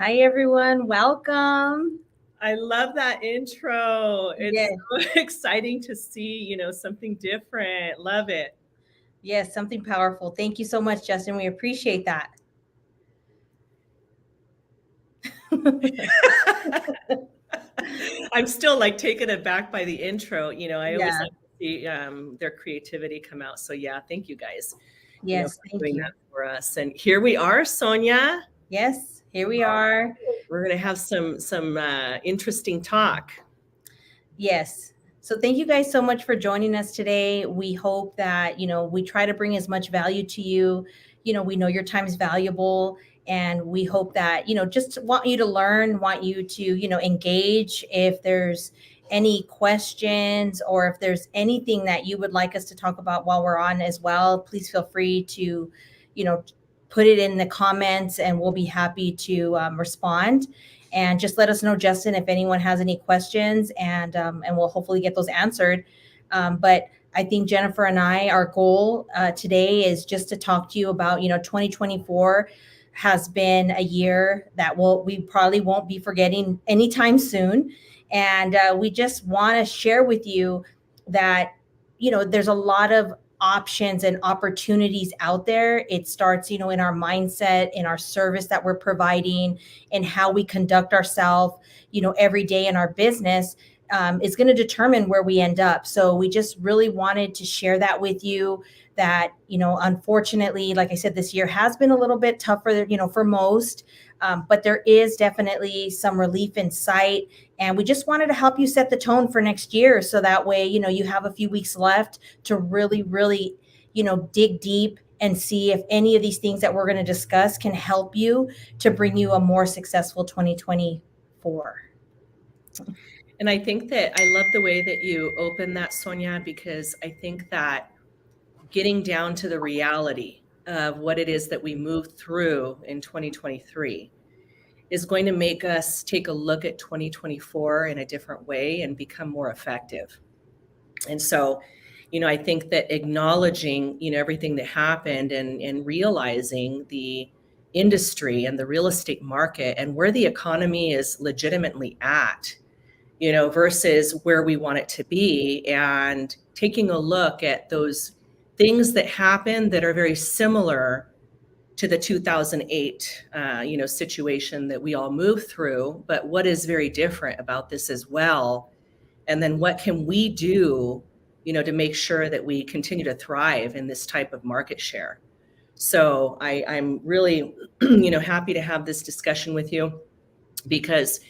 Hi, everyone. Welcome. I love that intro. It's Yes, so exciting to see, something different. Love it. yes, something powerful. Thank you so much, Justin. We appreciate that. I'm still like taken aback by the intro. I always Yeah, like to see their creativity come out. So yeah, thank you guys, yes, for thank doing you. that for us. And here we are, Sonia. Yes, here we are. We're gonna have some interesting talk. Yes. So thank you guys so much for joining us today. We hope that, we try to bring as much value to you. We know your time is valuable, and we hope that, just want you to learn, want you to, engage. If there's any questions or if there's anything that you would like us to talk about while we're on as well, please feel free to, you know, put it in the comments and we'll be happy to respond. And just let us know, Justin, if anyone has any questions, and we'll hopefully get those answered. But I think Jennifer and our goal today is just to talk to you about, 2024 has been a year that we probably won't be forgetting anytime soon. And we just want to share with you that, there's a lot of options and opportunities out there. It starts, in our mindset, in our service that we're providing, and how we conduct ourselves, every day in our business, is going to determine where we end up. So we just really wanted to share that with you. That, unfortunately, like I said, this year has been a little bit tougher, for most. But there is definitely some relief in sight. And we just wanted to help you set the tone for next year. So that way, you have a few weeks left to really, really, dig deep and see if any of these things that we're going to discuss can help you to bring you a more successful 2024. And I think that I love the way that you open that, Sonia, because I think that getting down to the reality of what it is that we moved through in 2023 is going to make us take a look at 2024 in a different way and become more effective. And so, I think that acknowledging, everything that happened and realizing the industry and the real estate market and where the economy is legitimately at, versus where we want it to be, and taking a look at those things that happen that are very similar to the 2008, situation that we all moved through, but what is very different about this as well? And then what can we do, to make sure that we continue to thrive in this type of market share? So I'm really, happy to have this discussion with you, because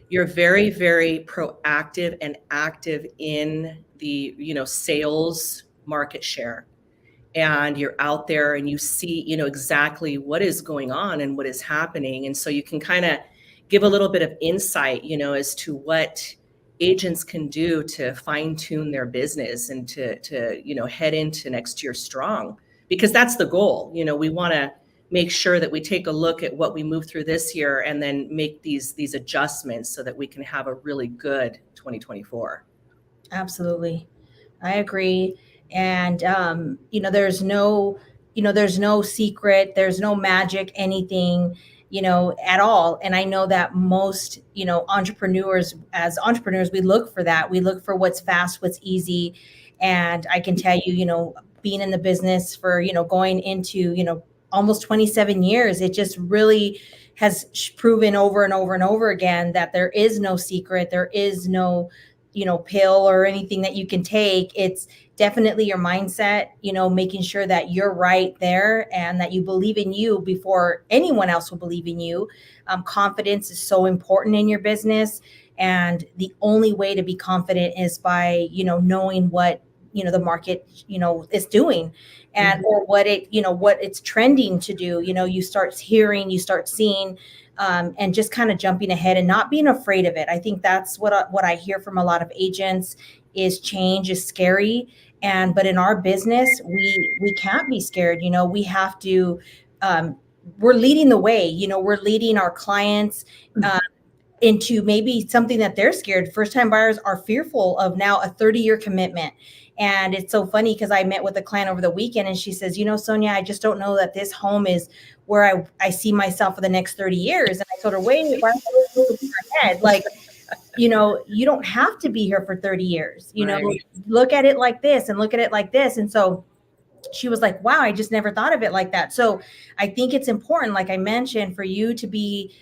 you're very, very proactive and active in the, sales market share. And you're out there and you see, exactly what is going on and what is happening. And so you can kind of give a little bit of insight, as to what agents can do to fine tune their business and to, head into next year strong, because that's the goal. We want to make sure that we take a look at what we moved through this year and then make these adjustments so that we can have a really good 2024. Absolutely. I agree. And, there's no secret, there's no magic, anything, at all. And I know that most, as entrepreneurs, we look for that. We look for what's fast, what's easy. And I can tell you, being in the business for, going into, almost 27 years, it just really has proven over and over and over again that there is no secret. There is no, pill or anything that you can take. It's definitely your mindset, making sure that you're right there and that you believe in you before anyone else will believe in you. Confidence is so important in your business. And the only way to be confident is by, knowing what, the market, is doing, and or what it's trending to do. You start hearing, you start seeing, and just kind of jumping ahead and not being afraid of it. I think that's what I hear from a lot of agents is change is scary. But in our business, we can't be scared. We have to, we're leading the way, we're leading our clients. into maybe something that they're scared. First time buyers are fearful of now a 30-year commitment. And it's so funny because I met with a client over the weekend and she says, Sonia, I just don't know that this home is where I see myself for the next 30 years. And I told her, wait, why are you in your head? Like, you don't have to be here for 30 years. Right. Look at it like this and look at it like this. And so she was like, wow, I just never thought of it like that. So I think it's important, like I mentioned, for you to be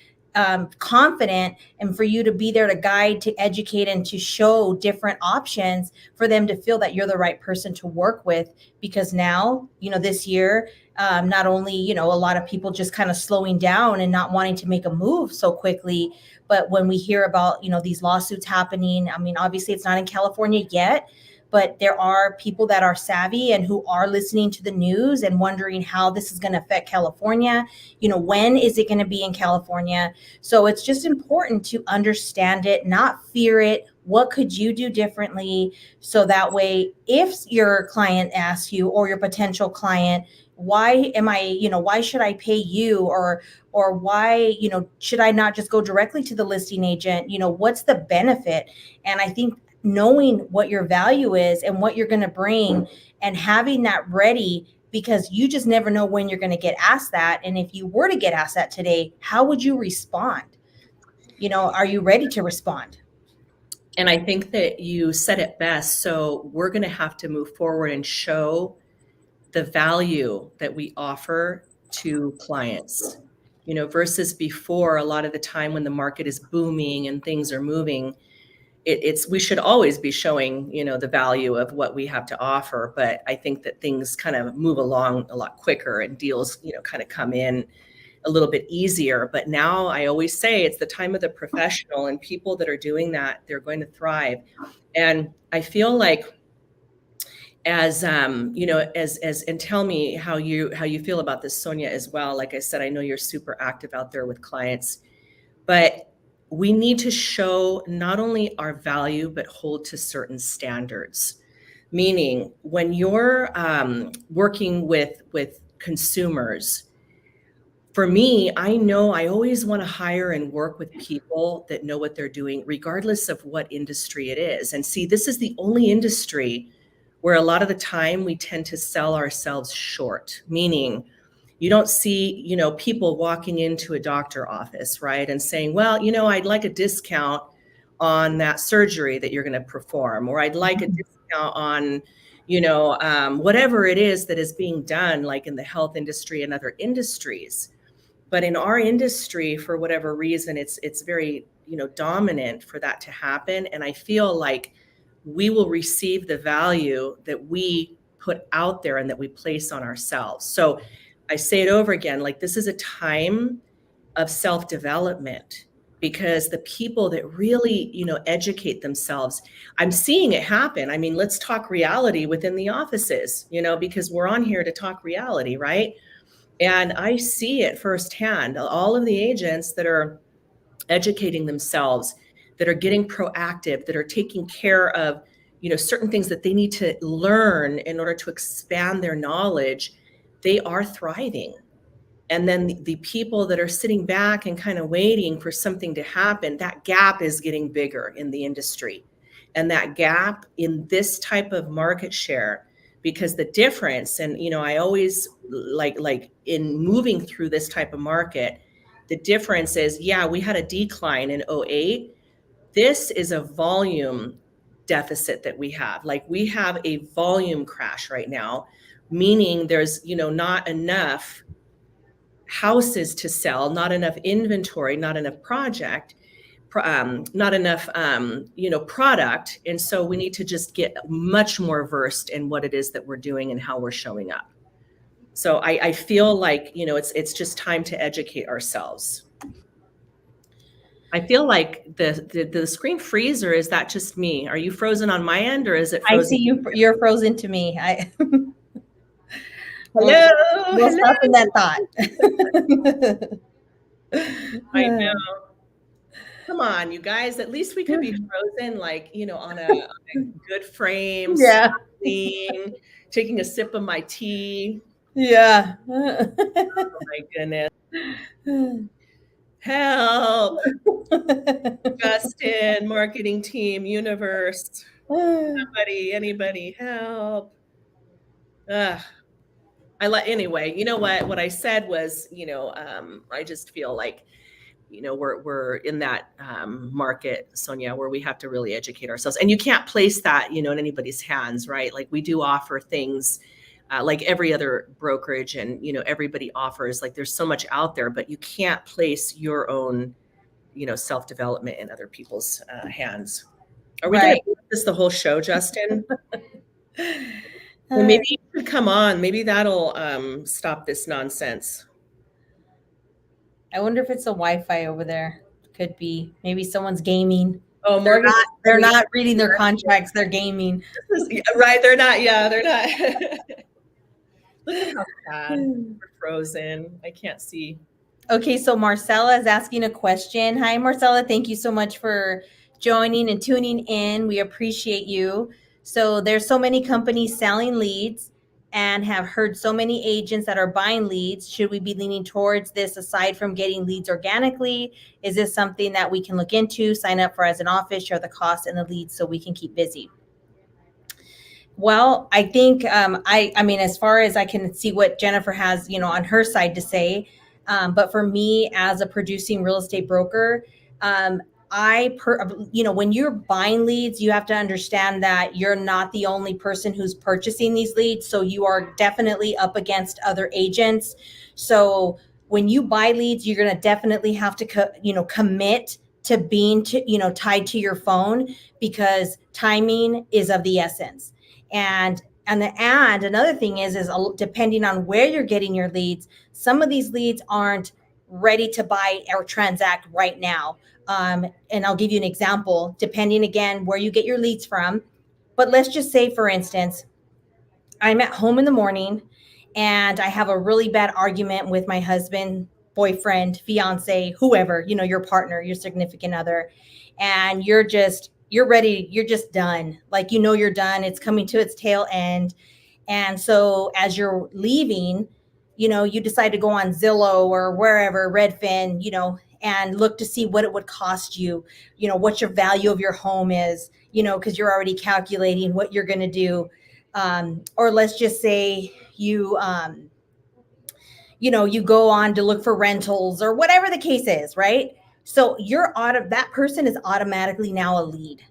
confident and for you to be there to guide, to educate, and to show different options for them to feel that you're the right person to work with. Because now, this year, not only, a lot of people just kind of slowing down and not wanting to make a move so quickly, but when we hear about, these lawsuits happening, I mean, obviously it's not in California yet, but there are people that are savvy and who are listening to the news and wondering how this is going to affect California. When is it going to be in California? So it's just important to understand it, not fear it. What could you do differently? So that way, if your client asks you, or your potential client, why should I pay you? Or why, should I not just go directly to the listing agent? What's the benefit? And I think knowing what your value is and what you're going to bring and having that ready, because you just never know when you're going to get asked that. And if you were to get asked that today, how would you respond? Are you ready to respond? And I think that you said it best. So we're going to have to move forward and show the value that we offer to clients, versus before. A lot of the time when the market is booming and things are moving, we should always be showing, the value of what we have to offer. But I think that things kind of move along a lot quicker and deals, kind of come in a little bit easier. But now I always say it's the time of the professional, and people that are doing that, they're going to thrive. And I feel like as and tell me how you feel about this, Sonia, as well. Like I said, I know you're super active out there with clients, but we need to show not only our value, but hold to certain standards. Meaning, when you're working with consumers, for me, I know I always want to hire and work with people that know what they're doing, regardless of what industry it is. And see, this is the only industry where a lot of the time we tend to sell ourselves short, meaning you don't see, people walking into a doctor office, right, and saying, well, I'd like a discount on that surgery that you're going to perform, or I'd like a discount on, whatever it is that is being done, like in the health industry and other industries. But in our industry, for whatever reason, it's very, dominant for that to happen. And I feel like we will receive the value that we put out there and that we place on ourselves. So I say it over again, like, this is a time of self-development, because the people that really, educate themselves, I'm seeing it happen. I mean, let's talk reality within the offices, because we're on here to talk reality, right? And I see it firsthand. All of the agents that are educating themselves, that are getting proactive, that are taking care of, certain things that they need to learn in order to expand their knowledge, they are thriving. And then the people that are sitting back and kind of waiting for something to happen, that gap is getting bigger in the industry. And that gap in this type of market share, because the difference, and I always like in moving through this type of market, the difference is, yeah, we had a decline in 08. This is a volume deficit that we have. Like, we have a volume crash right now, meaning there's, not enough houses to sell, not enough inventory, not enough not enough, product. And so we need to just get much more versed in what it is that we're doing and how we're showing up. So I feel like, it's just time to educate ourselves. I feel like the screen freeze, or is that just me? Are you frozen on my end, or is it frozen? I see you. You're frozen to me. Hello. We'll stop in that thought. I know. Come on, you guys. At least we could be frozen, like, on a good frame, Yeah. smiling, taking a sip of my tea. Yeah. Oh my goodness. Help. Justin, marketing team, universe, anybody, help. Ugh. Anyway, you know what I said was, I just feel like, we're in that market, Sonia, where we have to really educate ourselves, and you can't place that, in anybody's hands, right? Like, we do offer things like every other brokerage, and everybody offers, like, there's so much out there, but you can't place your own, self-development in other people's hands. Are we going to do this the whole show, Justin? Well, maybe you should come on. Maybe that'll stop this nonsense. I wonder if it's the Wi-Fi over there. Could be. Maybe someone's gaming. Oh, they're not reading their contracts. They're gaming. Right. They're not. Yeah, they're not. Look at how sad. We're frozen. I can't see. Okay, so Marcella is asking a question. Hi, Marcella. Thank you so much for joining and tuning in. We appreciate you. So there's so many companies selling leads and have heard so many agents that are buying leads. Should we be leaning towards this aside from getting leads organically? Is this something that we can look into, sign up for as an office, share the cost and the leads so we can keep busy? Well, I think I mean, as far as I can see what Jennifer has, on her side to say, but for me as a producing real estate broker, when you're buying leads, you have to understand that you're not the only person who's purchasing these leads. So you are definitely up against other agents. So when you buy leads, you're going to definitely have to, commit to being tied to your phone, because timing is of the essence. And another thing is depending on where you're getting your leads, some of these leads aren't ready to buy or transact right now. And I'll give you an example, depending again where you get your leads from. But let's just say, for instance, I'm at home in the morning and I have a really bad argument with my husband, boyfriend, fiance, whoever, your partner, your significant other, and you're ready, you're just done. Like, you're done. It's coming to its tail end. And so as you're leaving, you decide to go on Zillow or wherever, Redfin, and look to see what it would cost you, what your value of your home is, because you're already calculating what you're going to do. Or let's just say you go on to look for rentals or whatever the case is, right? So that person is automatically now a lead.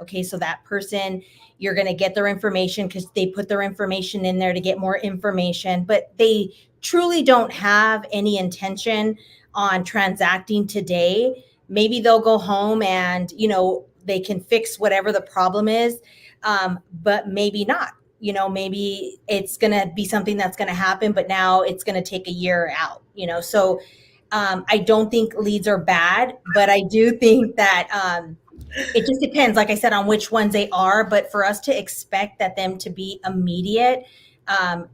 Okay, so that person, you're going to get their information because they put their information in there to get more information, but they truly don't have any intention on transacting today. Maybe they'll go home and, they can fix whatever the problem is, but maybe not. Maybe it's going to be something that's going to happen, but now it's going to take a year out, so I don't think leads are bad, but I do think that it just depends, like I said, on which ones they are. But for us to expect them to be immediate,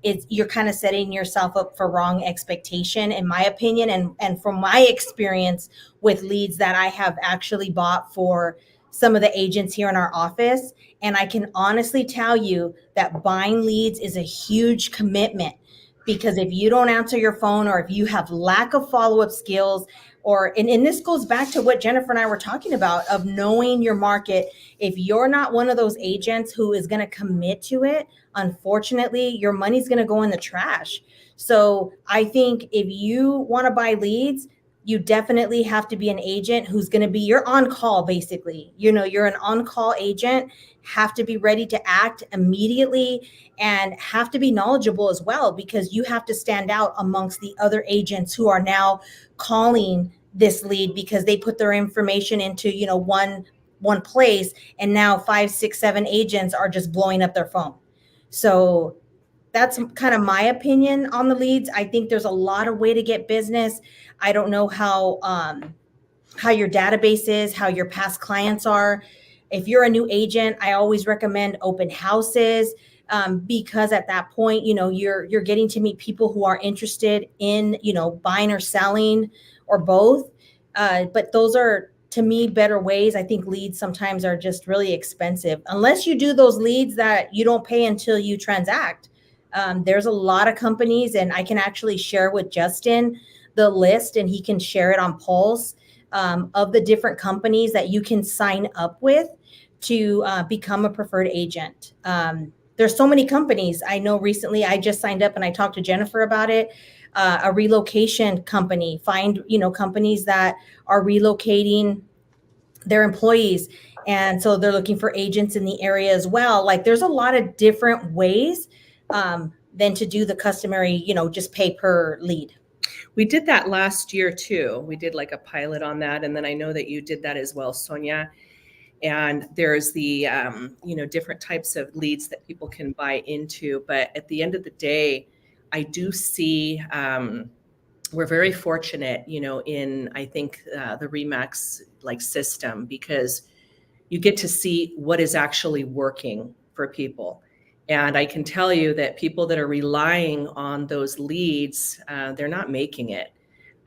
you're kind of setting yourself up for wrong expectation, in my opinion. And from my experience with leads that I have actually bought for some of the agents here in our office, and I can honestly tell you that buying leads is a huge commitment, because if you don't answer your phone, or if you have lack of follow-up skills, and this goes back to what Jennifer and I were talking about, of knowing your market. If you're not one of those agents who is going to commit to it, unfortunately, your money's going to go in the trash. So I think if you want to buy leads, you definitely have to be an agent who's going to be, you're on call, basically. You're an on-call agent, have to be ready to act immediately, and have to be knowledgeable as well, because you have to stand out amongst the other agents who are now calling this lead because they put their information into, one place, and now 5, 6, 7 agents are just blowing up their phone. So that's kind of my opinion on the leads. I think there's a lot of way to get business. I don't know how your database is, how your past clients are. If you're a new agent, I always recommend open houses, because at that point, you're getting to meet people who are interested in, buying or selling, or both. But those are, to me, better ways. I think leads sometimes are just really expensive, unless you do those leads that you don't pay until you transact. There's a lot of companies, and I can actually share with Justin the list and he can share it on Pulse of the different companies that you can sign up with to become a preferred agent. There's so many companies. I know recently I just signed up and I talked to Jennifer about it. A relocation company, find, companies that are relocating their employees. And so they're looking for agents in the area as well. Like there's a lot of different ways than to do the customary, just pay per lead. We did that last year too. We did like a pilot on that. And then I know that you did that as well, Sonia. And there's the, different types of leads that people can buy into. But at the end of the day, I do see we're very fortunate, in, I think, the Remax like system, because you get to see what is actually working for people. And I can tell you that people that are relying on those leads, they're not making it.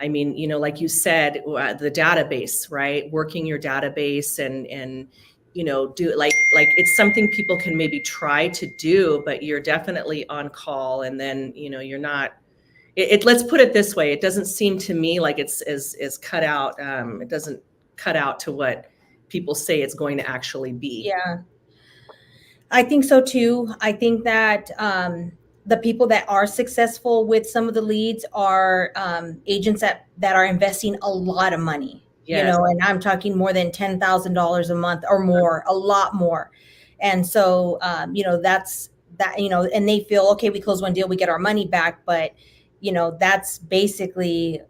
I mean, like you said, the database, right? Working your database and do like it's something people can maybe try to do, but you're definitely on call, and then you're not. Let's put it this way: it doesn't seem to me like it's as cut out. It doesn't cut out to what people say it's going to actually be. Yeah, I think so too. I think that the people that are successful with some of the leads are agents that are investing a lot of money, Yes. and I'm talking more than $10,000 a month or more, a lot more. And so, that's that, and they feel, okay, we close one deal, we get our money back. But, that's basically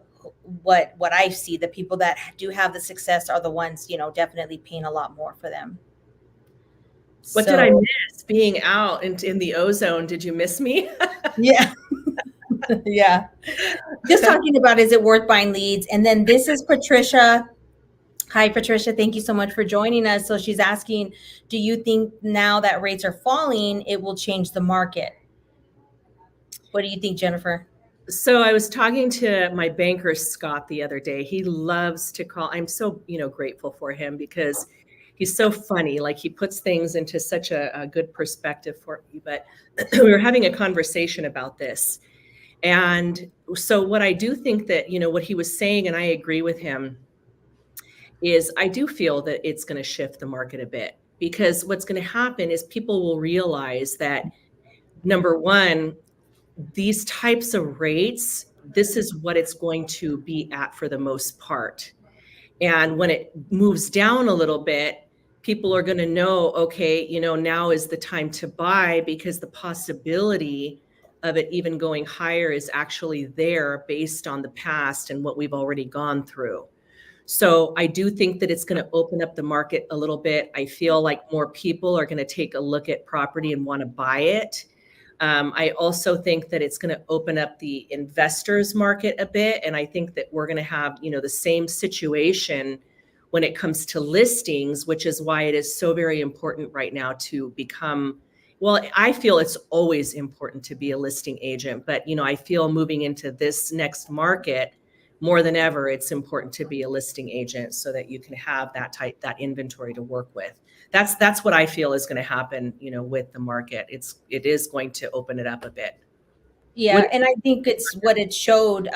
what I see. The people that do have the success are the ones, definitely paying a lot more for them. What did I miss? Being out in the ozone. Did you miss me? Yeah. Yeah. Just talking about, is it worth buying leads? And then this is Patricia. Hi, Patricia. Thank you so much for joining us. So she's asking, do you think now that rates are falling, it will change the market? What do you think, Jennifer? So I was talking to my banker, Scott, the other day. He loves to call. I'm so, grateful for him because he's so funny. Like he puts things into such a good perspective for me. But we were having a conversation about this. And so what I do think that, what he was saying, and I agree with him, is I do feel that it's going to shift the market a bit, because what's going to happen is people will realize that, number one, these types of rates, this is what it's going to be at for the most part. And when it moves down a little bit, people are going to know, okay, now is the time to buy, because the possibility of it even going higher is actually there based on the past and what we've already gone through. So I do think that it's going to open up the market a little bit. I feel like more people are going to take a look at property and want to buy it. I also think that it's going to open up the investors market a bit. And I think that we're going to have, the same situation when it comes to listings, which is why it is so very important right now to become, well, I feel it's always important to be a listing agent, but, I feel moving into this next market, more than ever, it's important to be a listing agent so that you can have that inventory to work with. That's what I feel is going to happen, with the market. It is going to open it up a bit. Yeah, and I think it's what it showed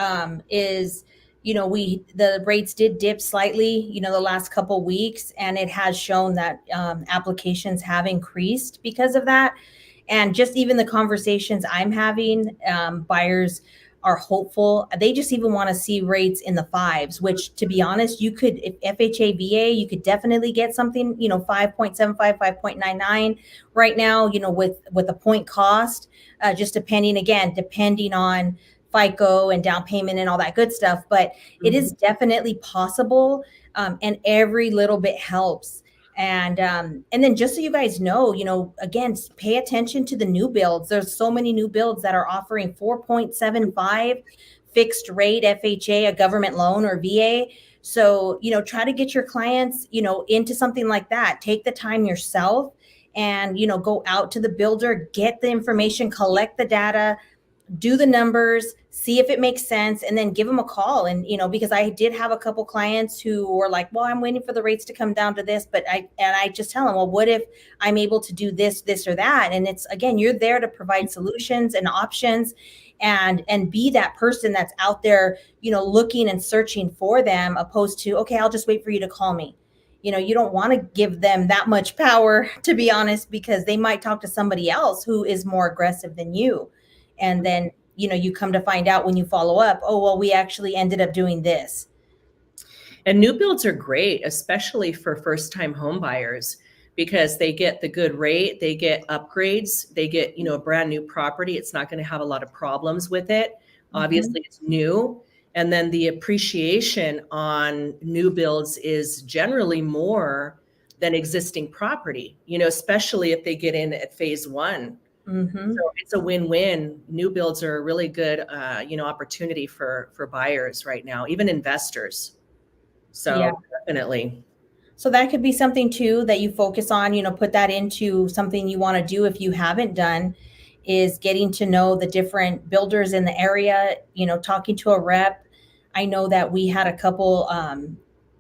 is, the rates did dip slightly, the last couple weeks, and it has shown that applications have increased because of that. And just even the conversations I'm having, buyers are hopeful. They just even want to see rates in the fives, which, to be honest, you could, if FHA, VA, you could definitely get something, 5.75, 5.99 right now, with a point cost, just depending on FICO and down payment and all that good stuff. But it is definitely possible. And every little bit helps. And then just so you guys know, again, pay attention to the new builds. There's so many new builds that are offering 4.75 fixed rate FHA, a government loan, or VA. So, try to get your clients, into something like that. Take the time yourself and, go out to the builder, get the information, collect the data, do the numbers, see if it makes sense, and then give them a call. And, because I did have a couple clients who were like, well, I'm waiting for the rates to come down to this, but I just tell them, well, what if I'm able to do this or that? And it's, again, you're there to provide solutions and options, and be that person that's out there, looking and searching for them, opposed to, okay, I'll just wait for you to call me. You don't want to give them that much power, to be honest, because they might talk to somebody else who is more aggressive than you. And then, you come to find out when you follow up, oh, well, we actually ended up doing this. And new builds are great, especially for first-time home buyers, because they get the good rate, they get upgrades, they get, a brand new property. It's not going to have a lot of problems with it. Obviously, it's new. And then the appreciation on new builds is generally more than existing property, especially if they get in at phase one. So it's a win-win. New builds are a really good, opportunity for buyers right now, even investors. So Yeah. definitely. So that could be something too that you focus on, put that into something you want to do if you haven't done, is getting to know the different builders in the area, talking to a rep. I know that we had a couple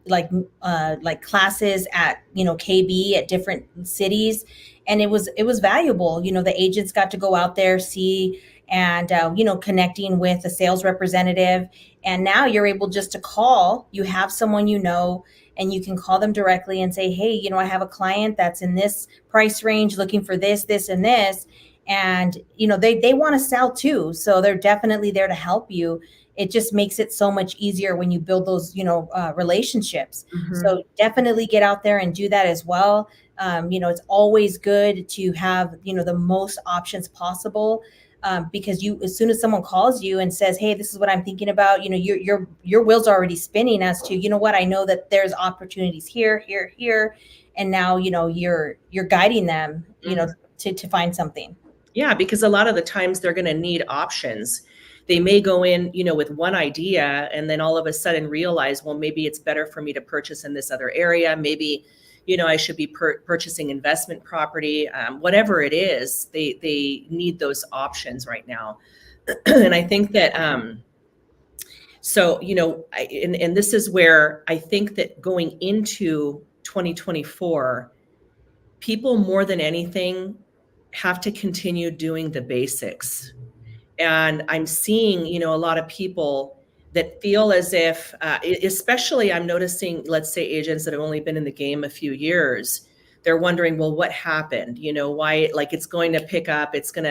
like classes at, KB at different cities, and it was valuable. The agents got to go out there, see, and connecting with a sales representative. And now you're able just to call, you have someone, and you can call them directly and say, hey, I have a client that's in this price range looking for this and this. And, they want to sell too. So they're definitely there to help you. It just makes it so much easier when you build those, relationships. So definitely get out there and do that as well. It's always good to have, the most options possible. Because as soon as someone calls you and says, hey, this is what I'm thinking about, your wheels are already spinning as to, what, I know that there's opportunities here, and now, you're guiding them, to find something. Yeah, because a lot of the times they're going to need options. They may go in, with one idea and then all of a sudden realize, well, maybe it's better for me to purchase in this other area. Maybe, I should be purchasing investment property. Whatever it is, they need those options right now. And I think that, so, and this is where I think that going into 2024, people more than anything have to continue doing the basics. And I'm seeing, a lot of people that feel as if, especially I'm noticing, let's say agents that have only been in the game a few years, they're wondering, well, what happened? Why, like, it's going to pick up, it's going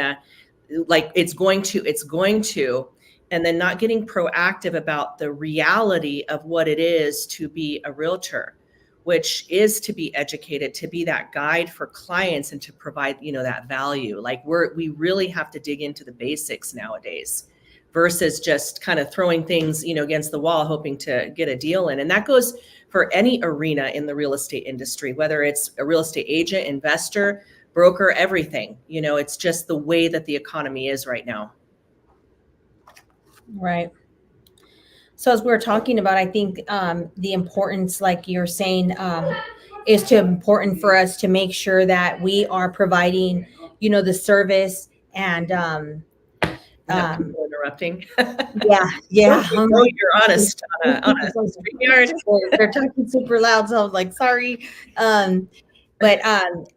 to, and then not getting proactive about the reality of what it is to be a realtor, which is to be educated, to be that guide for clients and to provide, that value. Like we really have to dig into the basics nowadays versus just kind of throwing things, against the wall, hoping to get a deal in. And that goes for any arena in the real estate industry, whether it's a real estate agent, investor, broker, everything. It's just the way that the economy is right now. Right. So as we were talking about, I think the importance, like you're saying, is to important for us to make sure that we are providing, the service and Interrupting. Yeah. You're honest on a StreamYard. They're talking super loud, so I was like, sorry. But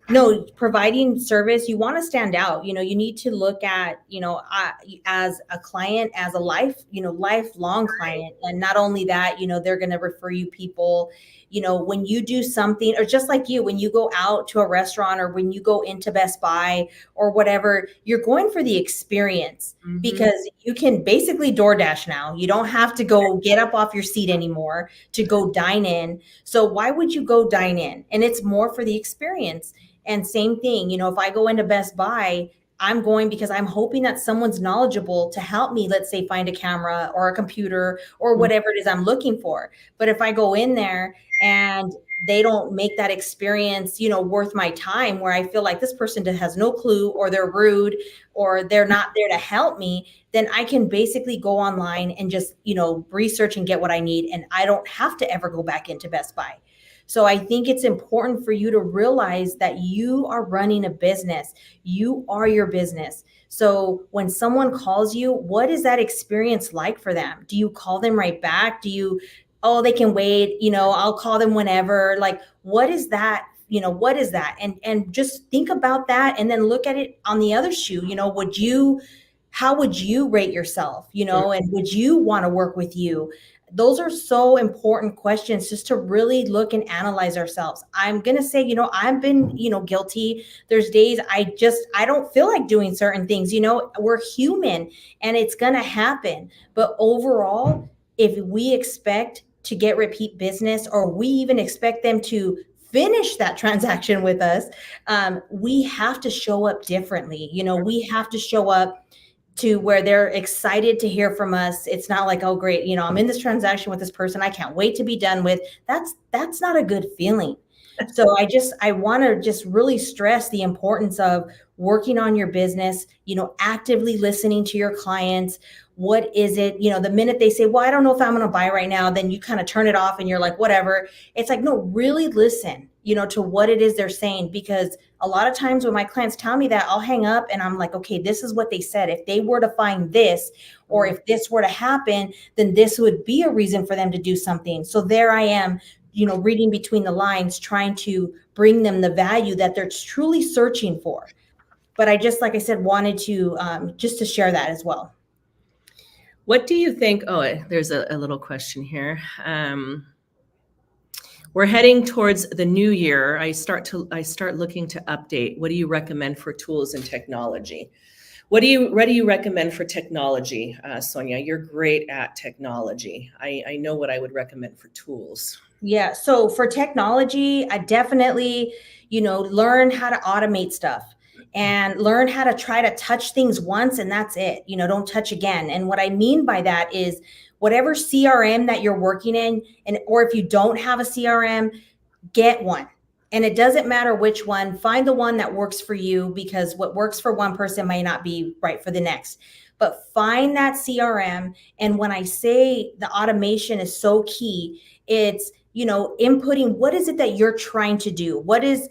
no, providing service, you want to stand out. You need to look at, as a client, as a lifelong client. And not only that, they're going to refer you people, when you do something, or just like you, when you go out to a restaurant or when you go into Best Buy or whatever, you're going for the experience, because you can basically DoorDash now. You don't have to go get up off your seat anymore to go dine in. So why would you go dine in? And it's more for the experience. And same thing, if I go into Best Buy, I'm going because I'm hoping that someone's knowledgeable to help me, let's say, find a camera or a computer or whatever it is I'm looking for. But if I go in there and they don't make that experience, worth my time, where I feel like this person has no clue, or they're rude, or they're not there to help me, then I can basically go online and just, research and get what I need. And I don't have to ever go back into Best Buy. So I think it's important for you to realize that you are running a business. You are your business. So when someone calls you, what is that experience like for them? Do you call them right back? Do you, oh, they can wait, I'll call them whenever. Like, what is that? What is that? And just think about that and then look at it on the other shoe. How would you rate yourself, and would you want to work with you? Those are so important questions, just to really look and analyze ourselves. I'm going to say, I've been, guilty. There's days I don't feel like doing certain things. We're human and it's going to happen. But overall, if we expect to get repeat business, or we even expect them to finish that transaction with us, we have to show up differently. We have to show up to where they're excited to hear from us. It's not like, oh great, I'm in this transaction with this person, I can't wait to be done with. That's not a good feeling. So I want to just really stress the importance of working on your business, actively listening to your clients. What is it, the minute they say, well, I don't know if I'm going to buy right now, then you kind of turn it off and you're like, whatever. It's like, no, really listen, to what it is they're saying. Because a lot of times when my clients tell me that, I'll hang up and I'm like, okay, this is what they said. If they were to find this, or if this were to happen, then this would be a reason for them to do something. So there I am, reading between the lines, trying to bring them the value that they're truly searching for. But I just, like I said, wanted to just to share that as well. What do you think? Oh, there's a little question here. We're heading towards the new year. I start looking to update. What do you recommend for tools and technology? What do you recommend for technology, Sonia? You're great at technology. I know what I would recommend for tools. Yeah. So for technology, I definitely, learn how to automate stuff and learn how to try to touch things once and that's it. Don't touch again. And what I mean by that is whatever CRM that you're working in, or if you don't have a CRM, get one. And it doesn't matter which one, find the one that works for you, because what works for one person might not be right for the next. But find that CRM. And when I say the automation is so key, it's, inputting what is it that you're trying to do? What is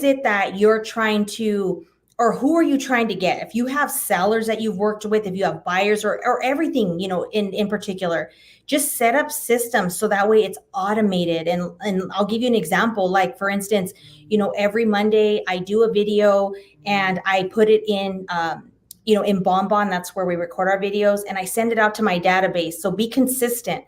it that you're trying to, or who are you trying to get? If you have sellers that you've worked with, if you have buyers, or everything, in particular, just set up systems so that way it's automated. And I'll give you an example. Like for instance, every Monday I do a video and I put it in, in Bonbon. That's where we record our videos, and I send it out to my database. So be consistent.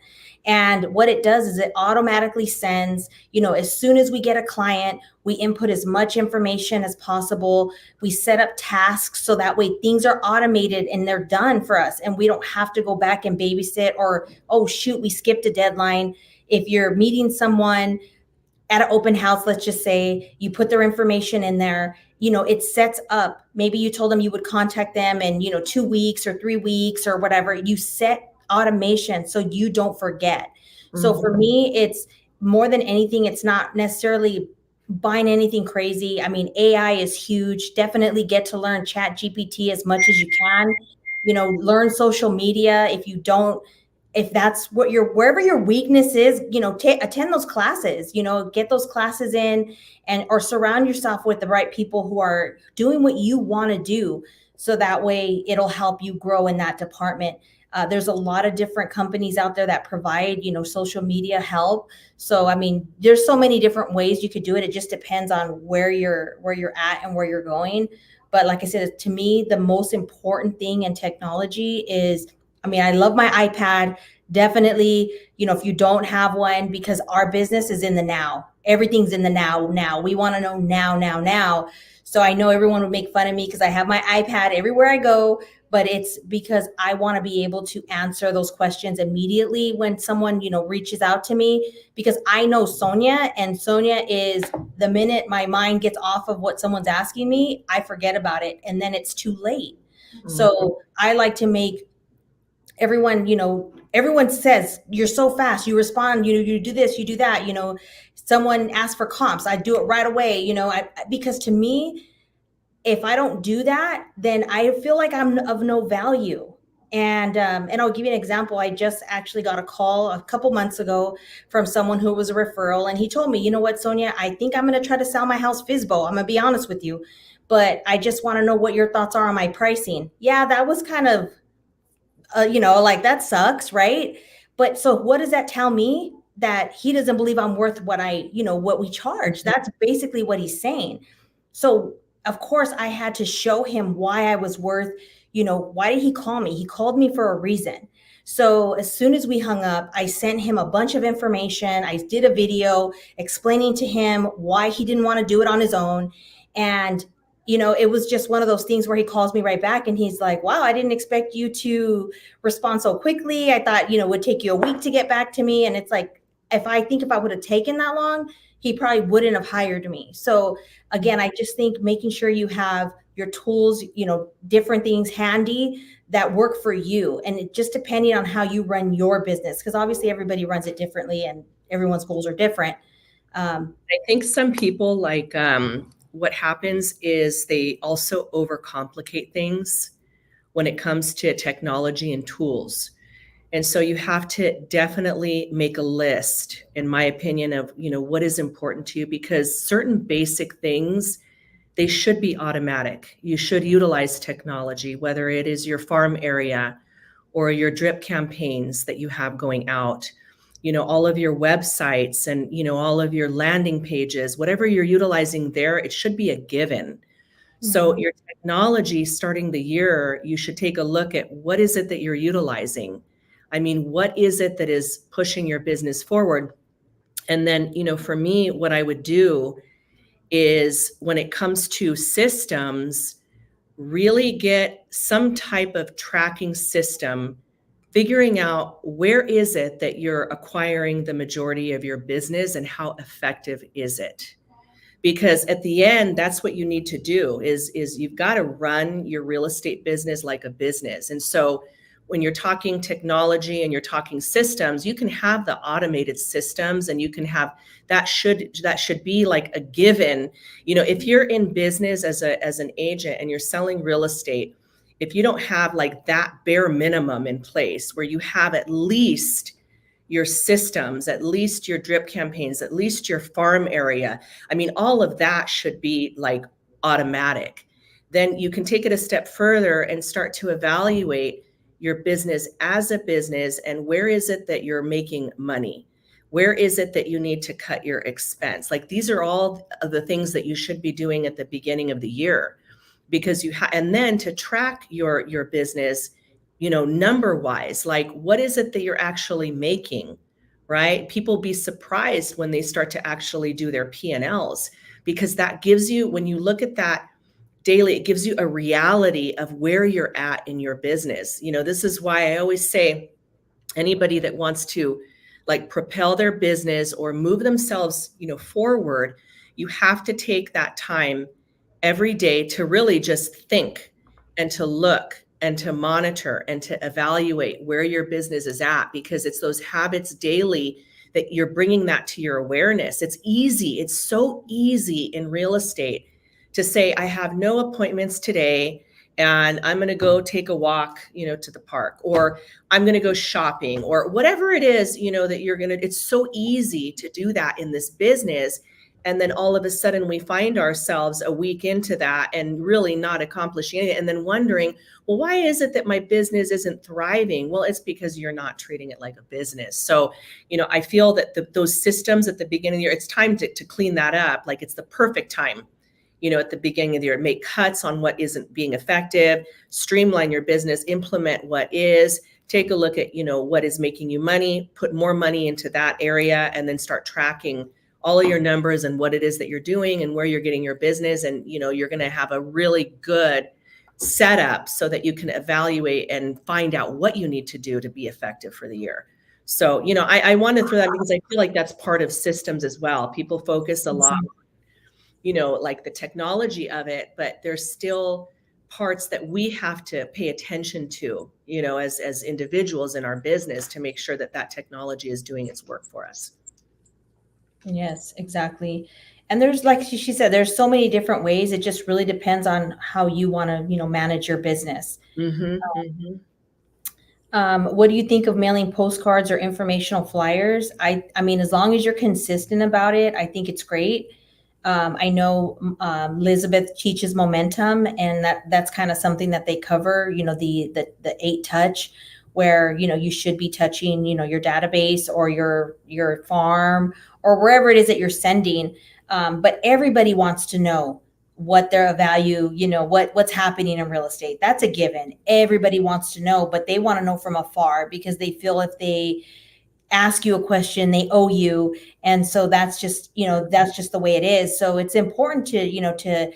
And what it does is it automatically sends, as soon as we get a client, we input as much information as possible. We set up tasks so that way things are automated and they're done for us. And we don't have to go back and babysit, or, oh, shoot, we skipped a deadline. If you're meeting someone at an open house, let's just say, you put their information in there, it sets up, maybe you told them you would contact them in, 2 weeks or 3 weeks or whatever. You set automation so you don't forget. So for me, it's more than anything, it's not necessarily buying anything crazy. I mean, AI is huge. Definitely get to learn Chat GPT as much as you can. Learn social media. If that's what wherever your weakness is, attend those classes, get those classes in, or surround yourself with the right people who are doing what you want to do. So that way it'll help you grow in that department. There's a lot of different companies out there that provide, social media help. So, I mean, there's so many different ways you could do it. It just depends on where you're at and where you're going. But like I said, to me, the most important thing in technology is, I mean, I love my iPad. Definitely, if you don't have one, because our business is in the now. Everything's in the now. We want to know now. So I know everyone would make fun of me because I have my iPad everywhere I go, but it's because I want to be able to answer those questions immediately when someone, reaches out to me, because I know Sonia, and Sonia is, the minute my mind gets off of what someone's asking me, I forget about it and then it's too late. So I like to make everyone says, you're so fast, you respond, you do this, you do that, someone asks for comps, I do it right away, because to me, if I don't do that, then I feel like I'm of no value. And I'll give you an example. I just actually got a call a couple months ago from someone who was a referral, and he told me, you know what, Sonia, I think I'm going to try to sell my house FISBO. I'm going to be honest with you, but I just want to know what your thoughts are on my pricing. Yeah, that was kind of, like that sucks, right? But so what does that tell me? That he doesn't believe I'm worth what we charge. That's basically what he's saying. So of course I had to show him why I was worth, why did he call me? He called me for a reason. So as soon as we hung up, I sent him a bunch of information. I did a video explaining to him why he didn't want to do it on his own. And it was just one of those things where he calls me right back and he's like, wow, I didn't expect you to respond so quickly. I thought, it would take you a week to get back to me. And it's like, if I would have taken that long, he probably wouldn't have hired me. So again, I just think making sure you have your tools, different things handy that work for you. And it just depending on how you run your business, because obviously everybody runs it differently and everyone's goals are different. I think some people what happens is they also overcomplicate things when it comes to technology and tools. And so you have to definitely make a list, in my opinion, of, what is important to you, because certain basic things, they should be automatic. You should utilize technology, whether it is your farm area or your drip campaigns that you have going out, all of your websites and, all of your landing pages, whatever you're utilizing there, it should be a given. So your technology starting the year, you should take a look at what is it that you're utilizing. I mean, what is it that is pushing your business forward? And then, for me, what I would do is when it comes to systems, really get some type of tracking system, figuring out where is it that you're acquiring the majority of your business and how effective is it? Because at the end, that's what you need to do is you've got to run your real estate business like a business. And so when you're talking technology and you're talking systems, you can have the automated systems and you can have that should be like a given. If you're in business as an agent and you're selling real estate, if you don't have like that bare minimum in place where you have at least your systems, at least your drip campaigns, at least your farm area, I mean, all of that should be like automatic. Then you can take it a step further and start to evaluate your business as a business, and where is it that you're making money? Where is it that you need to cut your expense? Like, these are all of the things that you should be doing at the beginning of the year, because and then to track your business, number wise, like what is it that you're actually making, right? People be surprised when they start to actually do their P&Ls, because that gives you, when you look at that daily, it gives you a reality of where you're at in your business. This is why I always say anybody that wants to like propel their business or move themselves, forward, you have to take that time every day to really just think and to look and to monitor and to evaluate where your business is at, because it's those habits daily that you're bringing that to your awareness. It's easy. It's so easy in real estate to say, I have no appointments today and I'm going to go take a walk, to the park, or I'm going to go shopping, or whatever it is, that you're going to, it's so easy to do that in this business. And then all of a sudden we find ourselves a week into that and really not accomplishing it. And then wondering, well, why is it that my business isn't thriving? Well, it's because you're not treating it like a business. So, I feel that those systems at the beginning of the year, it's time to clean that up. Like, it's the perfect time, at the beginning of the year, make cuts on what isn't being effective, streamline your business, implement what is, take a look at, what is making you money, put more money into that area, and then start tracking all of your numbers and what it is that you're doing and where you're getting your business. And, you're going to have a really good setup so that you can evaluate and find out what you need to do to be effective for the year. So, I want to throw that because I feel like that's part of systems as well. People focus a lot, like the technology of it, but there's still parts that we have to pay attention to, as individuals in our business, to make sure that that technology is doing its work for us. Yes, exactly. And there's, like she said, there's so many different ways. It just really depends on how you want to, manage your business. Mm-hmm, mm-hmm. What do you think of mailing postcards or informational flyers? I mean, as long as you're consistent about it, I think it's great. I know Elizabeth teaches momentum, and that's kind of something that they cover. You know, the 8 touch, where you should be touching your database or your farm or wherever it is that you're sending. But everybody wants to know what their value, what's happening in real estate. That's a given. Everybody wants to know, but they want to know from afar because they feel if they ask you a question, they owe you. And so that's just the way it is. So it's important to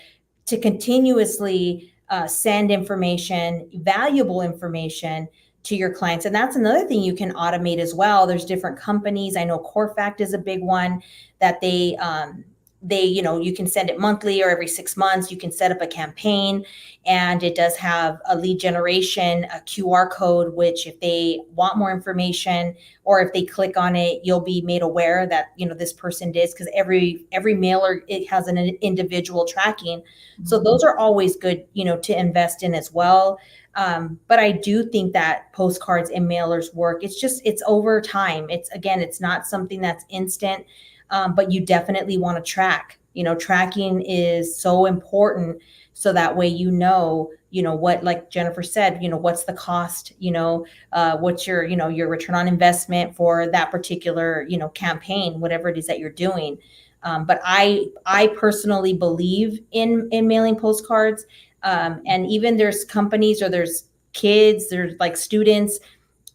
continuously send information, valuable information to your clients. And that's another thing you can automate as well. There's different companies. I know Corfact is a big one that you can send it monthly or every 6 months. You can set up a campaign, and it does have a lead generation, a QR code, which if they want more information or if they click on it, you'll be made aware that this person did, because every mailer, it has an individual tracking. So those are always good to invest in as well. But I do think that postcards and mailers work. It's over time. It's not something that's instant. But you definitely want to track. Tracking is so important, so that way what, like Jennifer said, what's the cost, what's your return on investment for that particular campaign, whatever it is that you're doing. But I personally believe in mailing postcards, and even there's companies, or there's kids, there's like students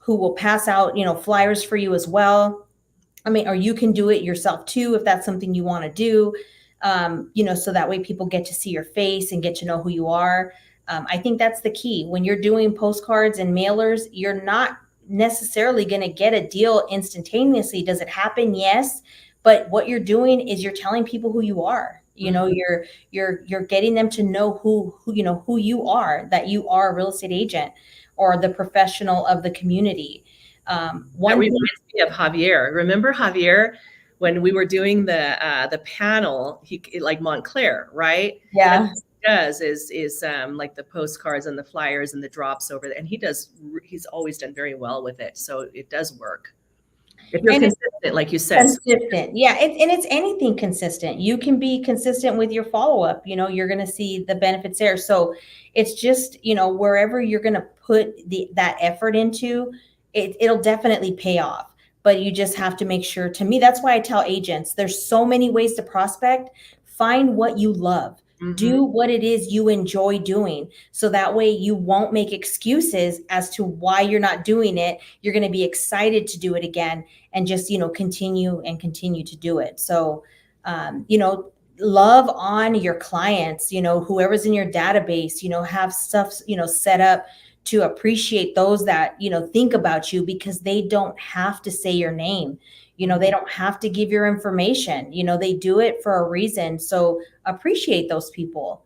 who will pass out flyers for you as well. I mean, or you can do it yourself too if that's something you want to do. So that way people get to see your face and get to know who you are. I think that's the key. When you're doing postcards and mailers, you're not necessarily going to get a deal instantaneously. Does it happen? Yes. But what you're doing is you're telling people who you are. You're getting them to know who you are, that you are a real estate agent or the professional of the community. That One thing, reminds me of Javier. Remember Javier when we were doing the panel? He like Montclair, right? That's yeah. what he does is like the postcards and the flyers and the drops over there, and he's always done very well with it. So it does work if you're And it's consistent, like you said. consistent. Yeah. And it's anything consistent. You can be consistent with your follow up. You're going to see the benefits there. So it's just, wherever you're going to put that effort into, it'll definitely pay off. But you just have to make sure. To me, that's why I tell agents there's so many ways to prospect. Find what you love. Mhm. Do what it is you enjoy doing. So that way you won't make excuses as to why you're not doing it. You're going to be excited to do it again, and just continue to do it. So love on your clients, whoever's in your database, have stuff set up to appreciate those that think about you, because they don't have to say your name. They don't have to give your information. They do it for a reason. So appreciate those people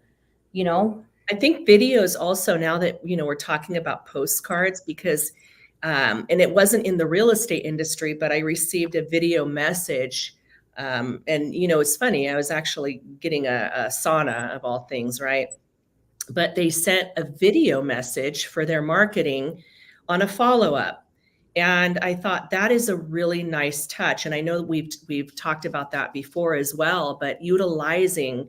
you know I think videos also, now that we're talking about postcards, because and it wasn't in the real estate industry, but I received a video message. And it's funny, I was actually getting a sauna of all things, right? But they sent a video message for their marketing on a follow-up. And I thought that is a really nice touch. And I know we've talked about that before as well, but utilizing,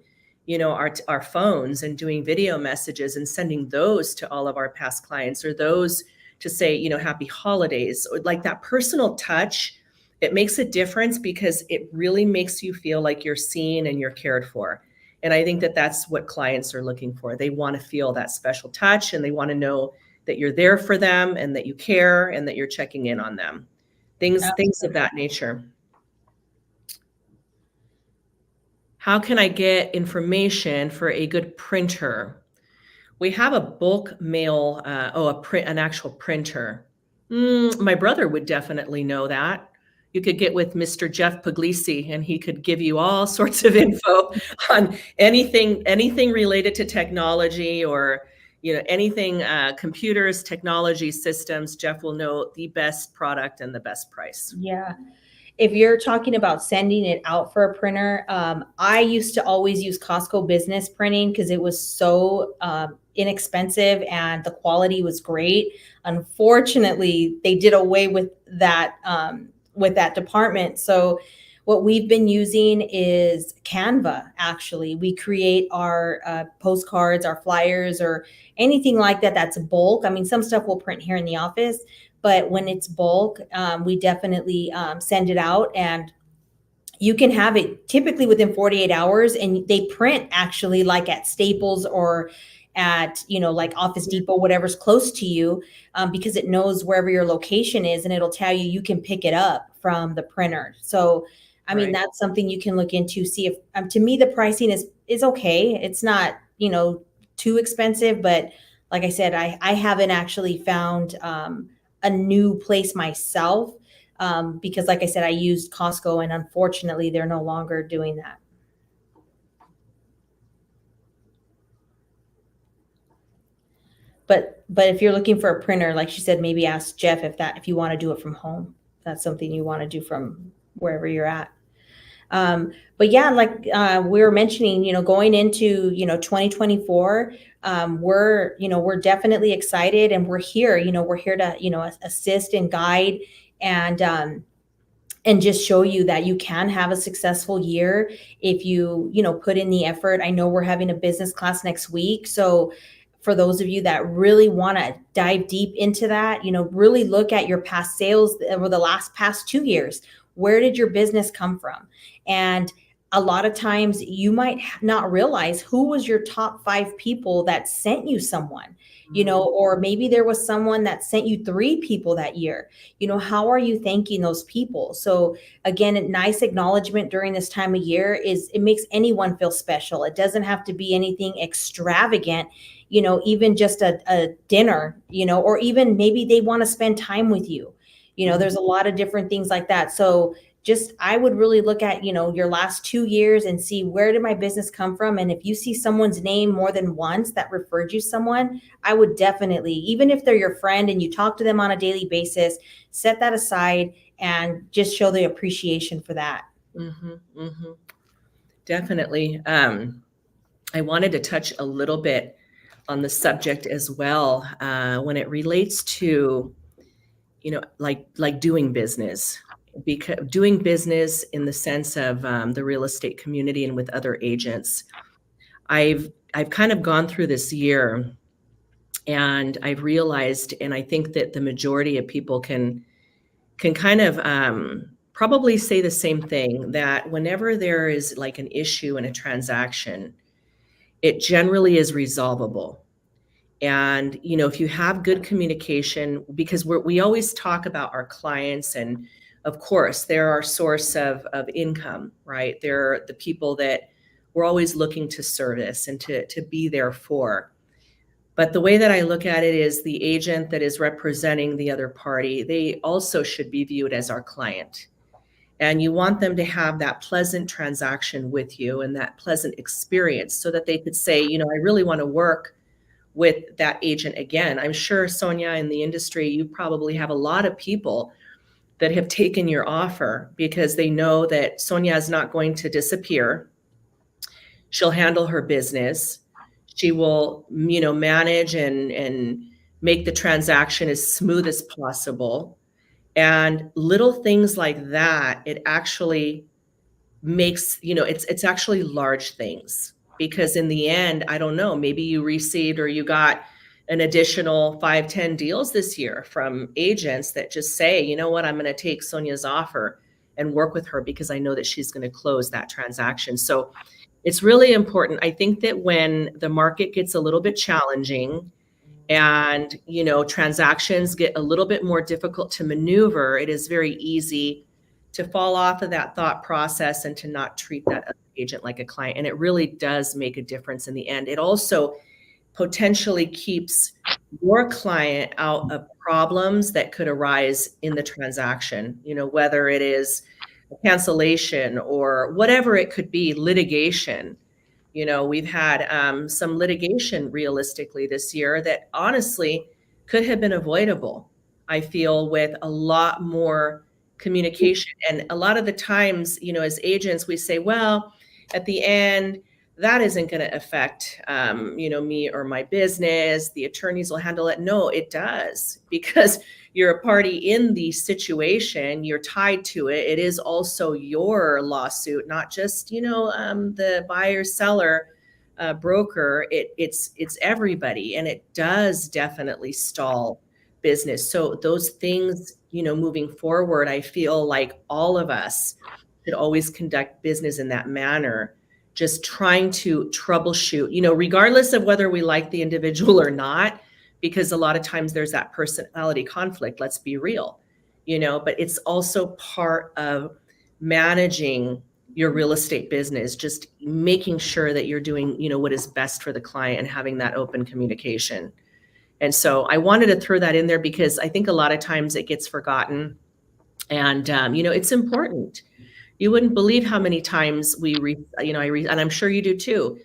our phones and doing video messages and sending those to all of our past clients, or those to say, happy holidays, or like that personal touch. It makes a difference because it really makes you feel like you're seen and you're cared for. And I think that that's what clients are looking for. They want to feel that special touch, and they want to know that you're there for them and that you care and that you're checking in on them. Things of that nature. How can I get information for a good printer? We have a bulk mail, an actual printer. My brother would definitely know that. You could get with Mr. Jeff Puglisi, and he could give you all sorts of info on anything related to technology, or anything, computers, technology systems. Jeff will know the best product and the best price. Yeah. If you're talking about sending it out for a printer, I used to always use Costco Business Printing because it was so inexpensive and the quality was great. Unfortunately, they did away with that department. So what we've been using is Canva. Actually, we create our postcards, our flyers, or anything like that that's bulk. I mean, some stuff we'll print here in the office, but when it's bulk, we definitely send it out, and you can have it typically within 48 hours, and they print actually like at Staples or at, like Office Depot, whatever's close to you, because it knows wherever your location is, and it'll tell you you can pick it up from the printer. So I mean, Right. that's something you can look into, see if, to me, the pricing is okay. It's not, too expensive, but like I said, I haven't actually found a new place myself, because like I said, I used Costco, and unfortunately they're no longer doing that. But if you're looking for a printer, like she said, maybe ask Jeff if you want to do it from home. That's something you want to do from wherever you're at. But yeah, like we were mentioning, going into 2024, we're definitely excited, and we're here. We're here to assist and guide, and just show you that you can have a successful year if you put in the effort. I know we're having a business class next week, so for those of you that really want to dive deep into that, really look at your past sales over the past 2 years. Where did your business come from? And a lot of times you might not realize who was your top 5 people that sent you someone, or maybe there was someone that sent you 3 people that year. How are you thanking those people? So again, a nice acknowledgement during this time of year it makes anyone feel special. It doesn't have to be anything extravagant, even just a dinner, or even maybe they want to spend time with you. There's a lot of different things like that. So just, I would really look at, your last 2 years and see, where did my business come from? And if you see someone's name more than once that referred you someone, I would definitely, even if they're your friend and you talk to them on a daily basis, set that aside and just show the appreciation for that. Mm-hmm, mm-hmm. Definitely. I wanted to touch a little bit on the subject as well, when it relates to, like doing business. Because doing business in the sense of the real estate community and with other agents, I've kind of gone through this year, and I've realized, and I think that the majority of people can kind of probably say the same thing, that whenever there is like an issue in a transaction, it generally is resolvable. And, if you have good communication, because we always talk about our clients, and of course, they're our source of income, right? They're the people that we're always looking to service and to be there for. But the way that I look at it is, the agent that is representing the other party, they also should be viewed as our client. And you want them to have that pleasant transaction with you and that pleasant experience, so that they could say, I really want to work with that agent again. I'm sure, Sonia, in the industry, you probably have a lot of people that have taken your offer because they know that Sonia is not going to disappear. She'll handle her business. She will, manage and make the transaction as smooth as possible. And little things like that, it actually makes, it's actually large things, because in the end, I don't know, maybe you received or you got an additional 5, 10 deals this year from agents that just say, you know what, I'm going to take Sonia's offer and work with her because I know that she's going to close that transaction. So it's really important. I think that when the market gets a little bit challenging, and transactions get a little bit more difficult to maneuver, it is very easy to fall off of that thought process and to not treat that other agent like a client. And it really does make a difference in the end. It also potentially keeps your client out of problems that could arise in the transaction, whether it is a cancellation or whatever it could be, litigation. We've had some litigation realistically this year that honestly could have been avoidable, I feel, with a lot more communication. And a lot of the times, as agents, we say, well, at the end, that isn't going to affect, me or my business. The attorneys will handle it. No, it does, because you're a party in the situation. You're tied to it. It is also your lawsuit, not just, the buyer, seller, broker. It's everybody, and it does definitely stall business. So those things, moving forward, I feel like all of us should always conduct business in that manner, just trying to troubleshoot, regardless of whether we like the individual or not, because a lot of times there's that personality conflict, let's be real, but it's also part of managing your real estate business, just making sure that you're doing, what is best for the client and having that open communication. And so I wanted to throw that in there because I think a lot of times it gets forgotten. And, it's important. You wouldn't believe how many times and I'm sure you do too.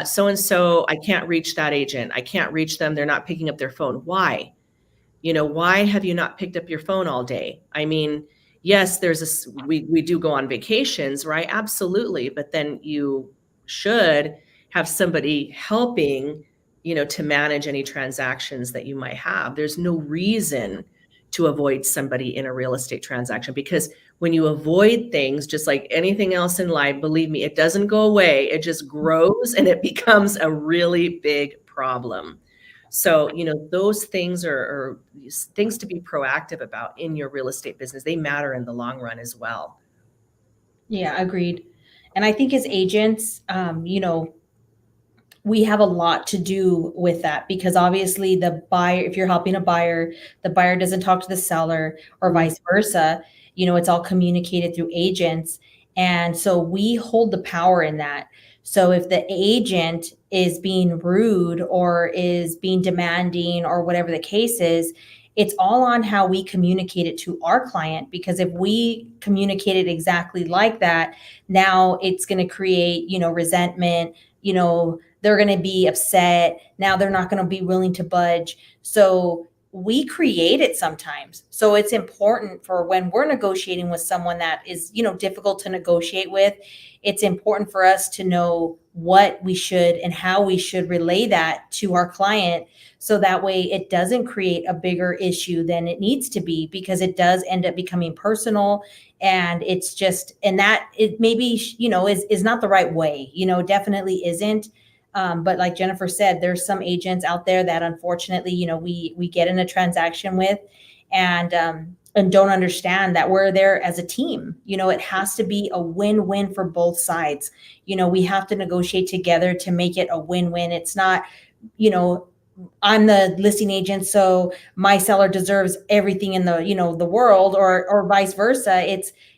So and so, I can't reach that agent. I can't reach them. They're not picking up their phone. Why? Why have you not picked up your phone all day? I mean, yes, we do go on vacations, right? Absolutely. But then you should have somebody helping, to manage any transactions that you might have. There's no reason to avoid somebody in a real estate transaction, because when you avoid things, just like anything else in life, believe me, it doesn't go away. It just grows and it becomes a really big problem. So, those things are things to be proactive about in your real estate business. They matter in the long run as well. Yeah, agreed. And I think as agents, we have a lot to do with that, because obviously the buyer, if you're helping a buyer, the buyer doesn't talk to the seller or Mhm. vice versa. It's all communicated through agents. And so we hold the power in that. So if the agent is being rude or is being demanding or whatever the case is, it's all on how we communicate it to our client, because if we communicate it exactly like that, now it's going to create, resentment, they're going to be upset. Now they're not going to be willing to budge. So we create it sometimes. So it's important for when we're negotiating with someone that is, difficult to negotiate with, it's important for us to know what we should and how we should relay that to our client. So that way it doesn't create a bigger issue than it needs to be, because it does end up becoming personal. And it's just, and that it maybe, is not the right way, definitely isn't. But like Jennifer said, there's some agents out there that unfortunately, we get in a transaction with, and don't understand that we're there as a team. It has to be a win-win for both sides. We have to negotiate together to make it a win-win. It's not, I'm the listing agent, so my seller deserves everything in the world, or vice versa.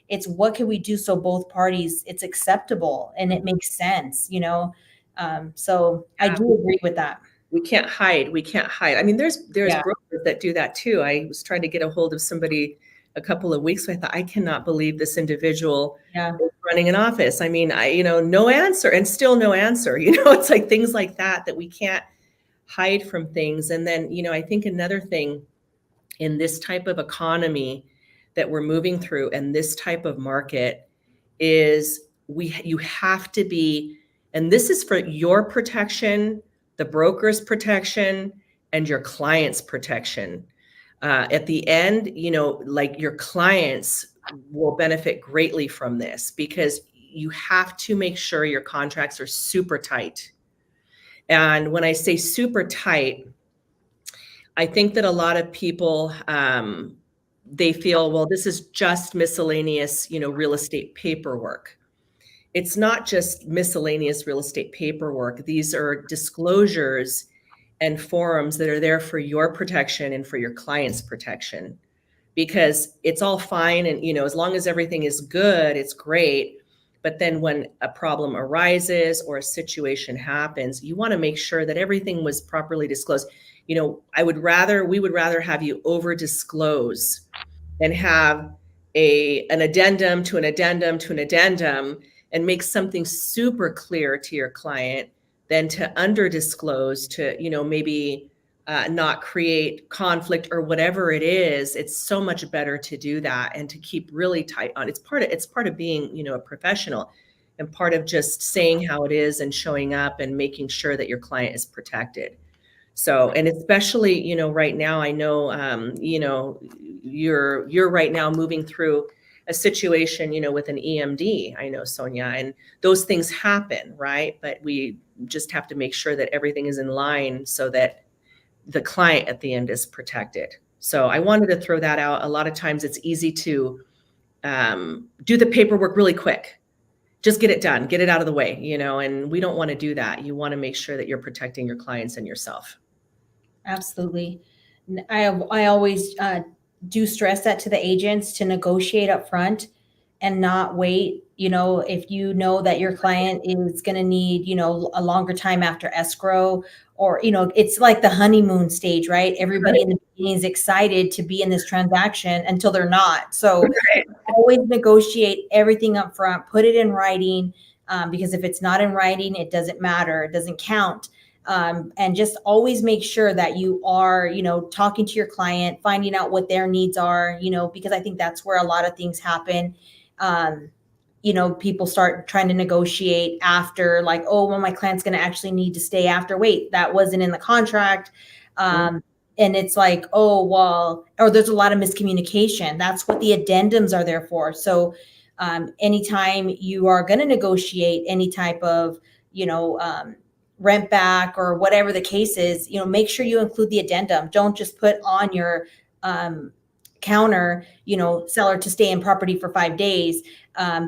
It's what can we do so both parties, it's acceptable and it makes sense. So I Yeah, do agree with that. we can't hide. We can't hide. I mean, there's Yeah, brokers that do that too. I was trying to get a hold of somebody a couple of weeks ago. I thought, I cannot believe this individual yeah, is running an office. I mean, no answer, and still no answer. It's like things like that we can't hide from things. And then, I think another thing in this type of economy that we're moving through and this type of market is you have to be, and this is for your protection, the broker's protection, and your client's protection. At the end, like your clients will benefit greatly from this, because you have to make sure your contracts are super tight. And when I say super tight, I think that a lot of people, they feel, well, this is just miscellaneous, real estate paperwork. It's not just miscellaneous real estate paperwork. These are disclosures and forums that are there for your protection and for your client's protection, because it's all fine. And, as long as everything is good, it's great. But then when a problem arises or a situation happens, you want to make sure that everything was properly disclosed. We would rather have you over disclose and have an addendum to an addendum to an addendum and make something super clear to your client than to under disclose, to maybe not create conflict or whatever it is. It's so much better to do that and to keep really tight on. It's part of being a professional. and part of just saying how it is and showing up and making sure that your client is protected. So, and especially, right now, I know, you're right now moving through a situation, with an EMD. I know, Sonia, and those things happen, right? But we just have to make sure that everything is in line so that the client at the end is protected. So I wanted to throw that out. A lot of times it's easy to do the paperwork really quick. Just get it done, get it out of the way, and we don't want to do that. You want to make sure that you're protecting your clients and yourself. Absolutely. I always do stress that to the agents to negotiate up front and not wait. If you know that your client is going to need, a longer time after escrow, or, it's like the honeymoon stage, right? Everybody in the beginning is excited to be in this transaction until they're not. So always negotiate everything up front, put it in writing, because if it's not in writing, it doesn't matter. It doesn't count. And just always make sure that you are, talking to your client, finding out what their needs are, because I think that's where a lot of things happen. People start trying to negotiate after, like, oh, well, my client's going to actually need to stay after. Wait, that wasn't in the contract. And it's like, oh, well, or there's a lot of miscommunication. That's what the addendums are there for. So anytime you are going to negotiate any type of, rent back or whatever the case is, make sure you include the addendum. Don't just put on your counter, seller to stay in property for 5 days,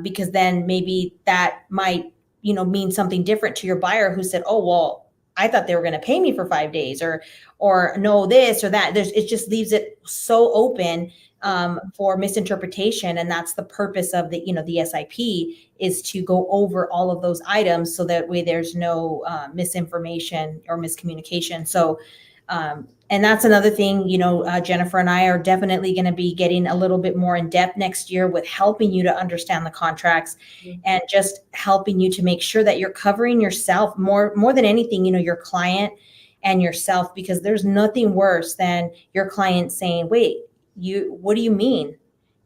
because then maybe that might, mean something different to your buyer who said, oh, well, I thought they were going to pay me for 5 days, or no, this or that. It just leaves it so open for misinterpretation. And that's the purpose of the SIP, is to go over all of those items so that way there's no misinformation or miscommunication. So, and that's another thing, Jennifer and I are definitely going to be getting a little bit more in depth next year with helping you to understand the contracts, and just helping you to make sure that you're covering yourself more than anything, your client and yourself, because there's nothing worse than your client saying, wait, what do you mean?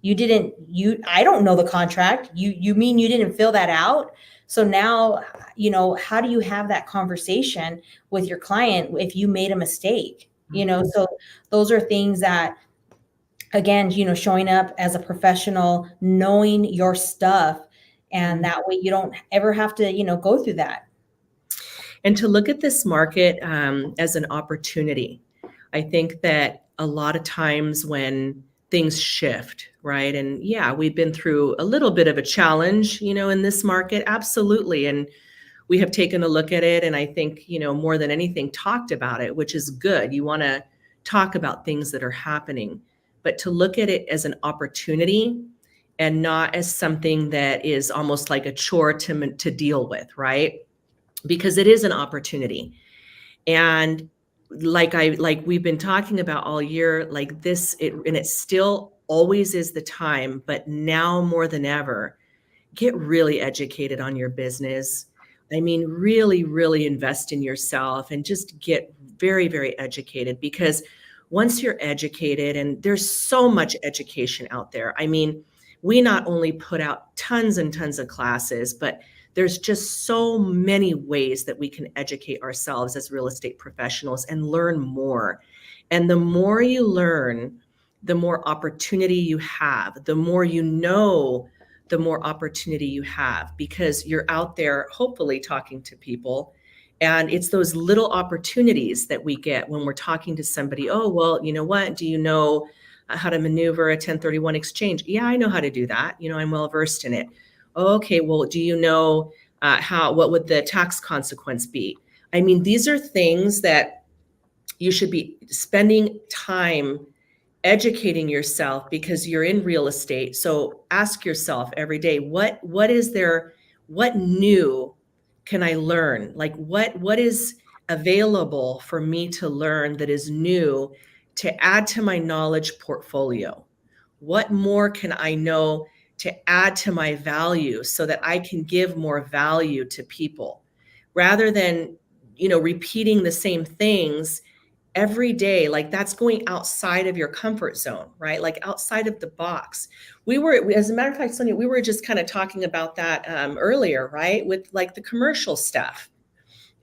I don't know the contract. You mean you didn't fill that out? So now, how do you have that conversation with your client if you made a mistake? So those are things that, again, showing up as a professional, knowing your stuff, and that way you don't ever have to, go through that. And to look at this market as an opportunity. I think that a lot of times when things shift, right? And yeah, we've been through a little bit of a challenge, in this market, absolutely. And we have taken a look at it, and I think, more than anything, talked about it, which is good. You want to talk about things that are happening, but to look at it as an opportunity and not as something that is almost like a chore to deal with, right? Because it is an opportunity. And like we've been talking about all year, like this, and it still always is the time, but now more than ever, get really educated on your business. I mean, really, really invest in yourself and just get very, very educated, because once you're educated, and there's so much education out there. I mean, we not only put out tons and tons of classes, but there's just so many ways that we can educate ourselves as real estate professionals and learn more. And the more you learn, the more opportunity you have. The more you know, the more opportunity you have, because you're out there hopefully talking to people. And it's those little opportunities that we get when we're talking to somebody. Oh, well, you know what? Do you know how to maneuver a 1031 exchange? Yeah, I know how to do that. I'm well versed in it. Okay, well, do you know what would the tax consequence be? I mean, these are things that you should be spending time educating yourself, because you're in real estate. So ask yourself every day, what is there, what new can I learn? Like what is available for me to learn that is new to add to my knowledge portfolio? What more can I know to add to my value so that I can give more value to people, rather than, repeating the same things every day, like that's going outside of your comfort zone, right? Like outside of the box. As a matter of fact, Sonia, we were just kind of talking about that earlier, right? With like the commercial stuff.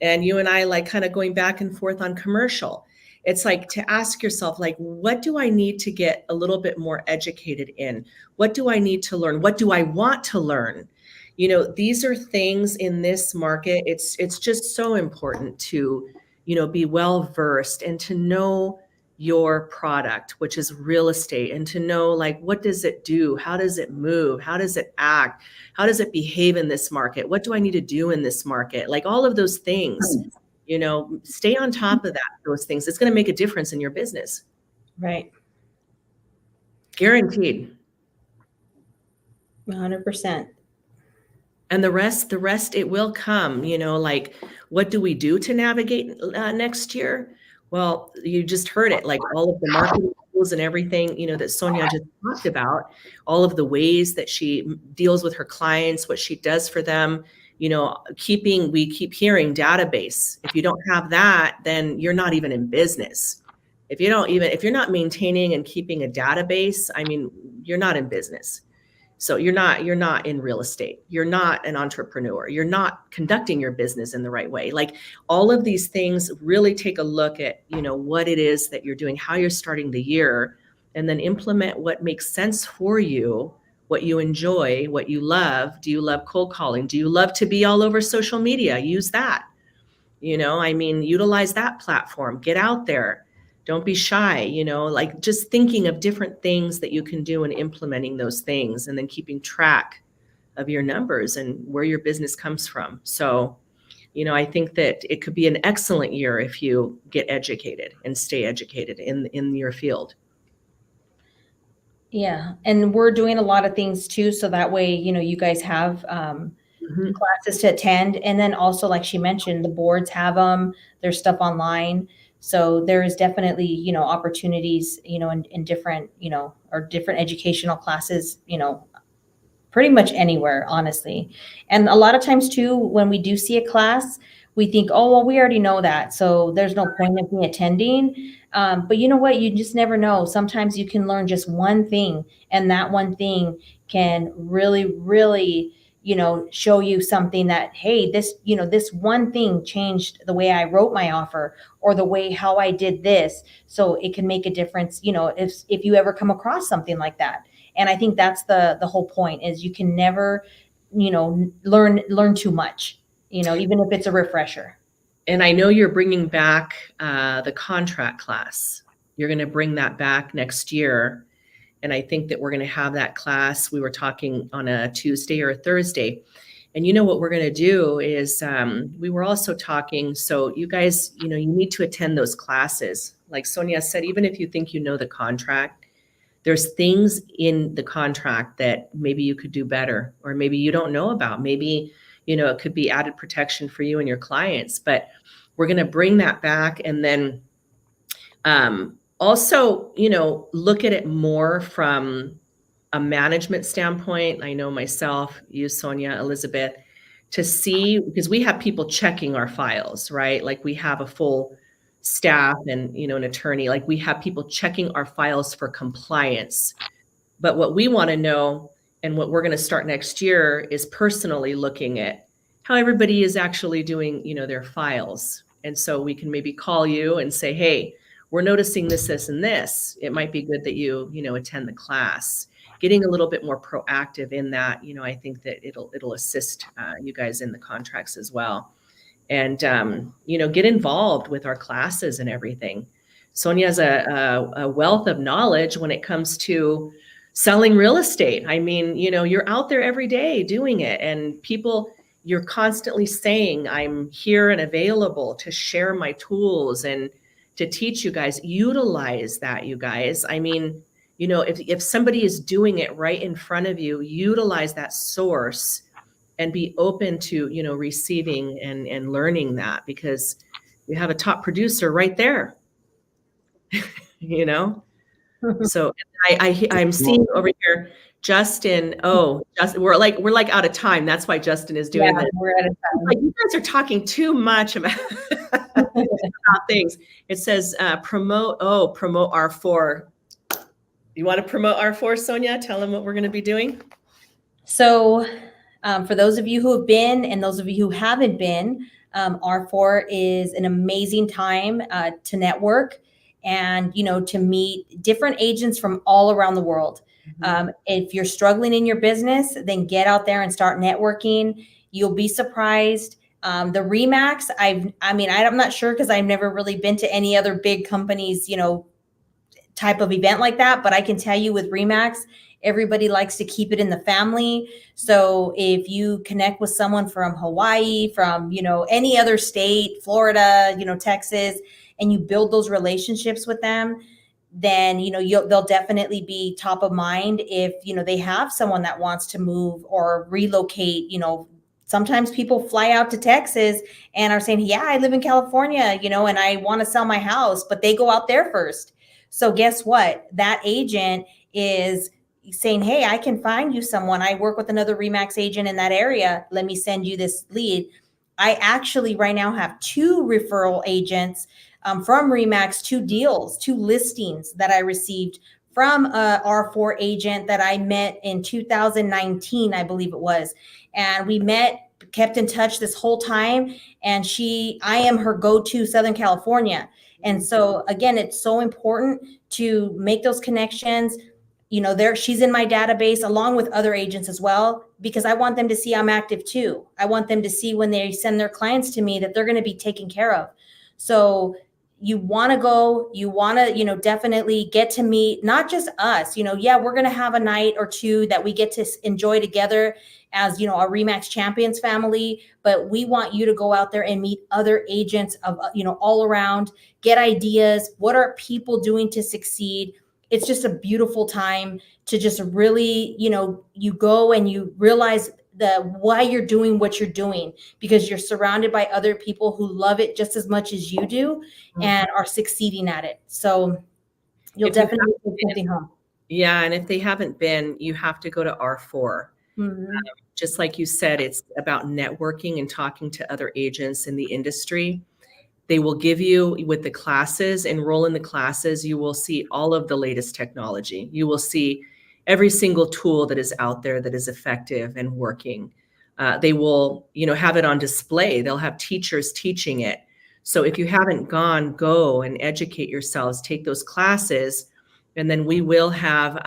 And you and I like kind of going back and forth on commercial. It's like to ask yourself, like, what do I need to get a little bit more educated in? What do I need to learn? What do I want to learn? These are things in this market. It's just so important to, be well versed and to know your product, which is real estate, and to know like what does it do? How does it move? How does it act? How does it behave in this market? What do I need to do in this market? Like all of those things, stay on top of those things. It's going to make a difference in your business. Right. Guaranteed. 100%. And the rest, it will come, like what do we do to navigate next year? Well, you just heard it, like all of the marketing tools and everything, that Sonia just talked about, all of the ways that she deals with her clients, what she does for them, we keep hearing database. If you don't have that, then you're not even in business. If you're not maintaining and keeping a database, I mean, you're not in business. So you're not in real estate. You're not an entrepreneur. You're not conducting your business in the right way. Like all of these things, really take a look at, what it is that you're doing, how you're starting the year, and then implement what makes sense for you, what you enjoy, what you love. Do you love cold calling? Do you love to be all over social media? Use that. Utilize that platform. Get out there. Don't be shy, like just thinking of different things that you can do and implementing those things and then keeping track of your numbers and where your business comes from. So, I think that it could be an excellent year if you get educated and stay educated in your field. Yeah. And we're doing a lot of things too. So that way, you guys have classes to attend. And then also, like she mentioned, the boards have them, there's stuff online. So there is definitely, opportunities, in different, or different educational classes, pretty much anywhere, honestly. And a lot of times too, when we do see a class, we think, oh, well, we already know that. So there's no point in me attending. But you know what? You just never know. Sometimes you can learn just one thing, and that one thing can really, really, show you something that, hey, this one thing changed the way I wrote my offer or the way how I did this. So it can make a difference, if you ever come across something like that. And I think that's the whole point is you can never, learn too much, even if it's a refresher. And I know you're bringing back the contract class. You're going to bring that back next year. And I think that we're going to have that class. We were talking on a Tuesday or a Thursday. And what we're going to do is we were also talking. So you guys, you need to attend those classes. Like Sonia said, even if you think you know the contract, there's things in the contract that maybe you could do better, or maybe you don't know about. Maybe, it could be added protection for you and your clients. But we're going to bring that back. And then also, look at it more from a management standpoint. I know myself, you, Sonia, Elizabeth, to see, because we have people checking our files, right? Like we have a full staff and, an attorney, like we have people checking our files for compliance. But what we want to know, and what we're going to start next year, is personally looking at how everybody is actually doing, their files. And so we can maybe call you and say, hey, we're noticing this, this, and this. It might be good that you, attend the class. Getting a little bit more proactive in that, I think that it'll assist you guys in the contracts as well. And, get involved with our classes and everything. Sonia has a wealth of knowledge when it comes to selling real estate. I mean, you're out there every day doing it, and you're constantly saying, I'm here and available to share my tools and to teach you guys. Utilize that, you guys. I mean, if somebody is doing it right in front of you, utilize that source and be open to, receiving and learning that, because you have a top producer right there, So I'm seeing over here Justin. Oh, Justin, we're like out of time. That's why Justin is Yeah, doing this. we're out of Like, time. you guys are talking too much about, about things. It says promote R4. You want to promote R4, Sonia? Tell them what we're going to be doing. So, for those of you who have been and those of you who haven't been, R4 is an amazing time to network and to meet different agents from all around the world. If you're struggling in your business, then get out there and start networking. You'll be surprised. The Remax, I'm not sure because I've never really been to any other big companies, type of event like that. But I can tell you with Remax, everybody likes to keep it in the family. So if you connect with someone from Hawaii, from, any other state, Florida, Texas, and you build those relationships with them, then, they'll definitely be top of mind if, they have someone that wants to move or relocate. Sometimes people fly out to Texas and are saying, yeah, I live in California, and I want to sell my house, but they go out there first. So guess what? That agent is saying, hey, I can find you someone. I work with another Remax agent in that area. Let me send you this lead. I actually right now have 2 referral agents from Remax, 2 deals, 2 listings that I received from a R4 agent that I met in 2019, I believe it was. And we met, kept in touch this whole time. And I am her go-to Southern California. And so again, it's so important to make those connections. She's in my database along with other agents as well, because I want them to see I'm active too. I want them to see when they send their clients to me that they're going to be taken care of. So you want to go, you want to, definitely get to meet not just us, yeah, we're going to have a night or 2 that we get to enjoy together as, our Remax Champions family, but we want you to go out there and meet other agents of, all around, get ideas. What are people doing to succeed? It's just a beautiful time to just really, you go and you realize why you're doing what you're doing, because you're surrounded by other people who love it just as much as you do and are succeeding at it. So you'll If you definitely take something home. Yeah, and if they haven't been, you have to go to R4. Mm-hmm. Just like you said, it's about networking and talking to other agents in the industry. They will give you, with the classes, enroll in the classes, you will see all of the latest technology. You will see every single tool that is out there that is effective and working. They will, have it on display. They'll have teachers teaching it. So if you haven't gone, go and educate yourselves, take those classes, and then we will have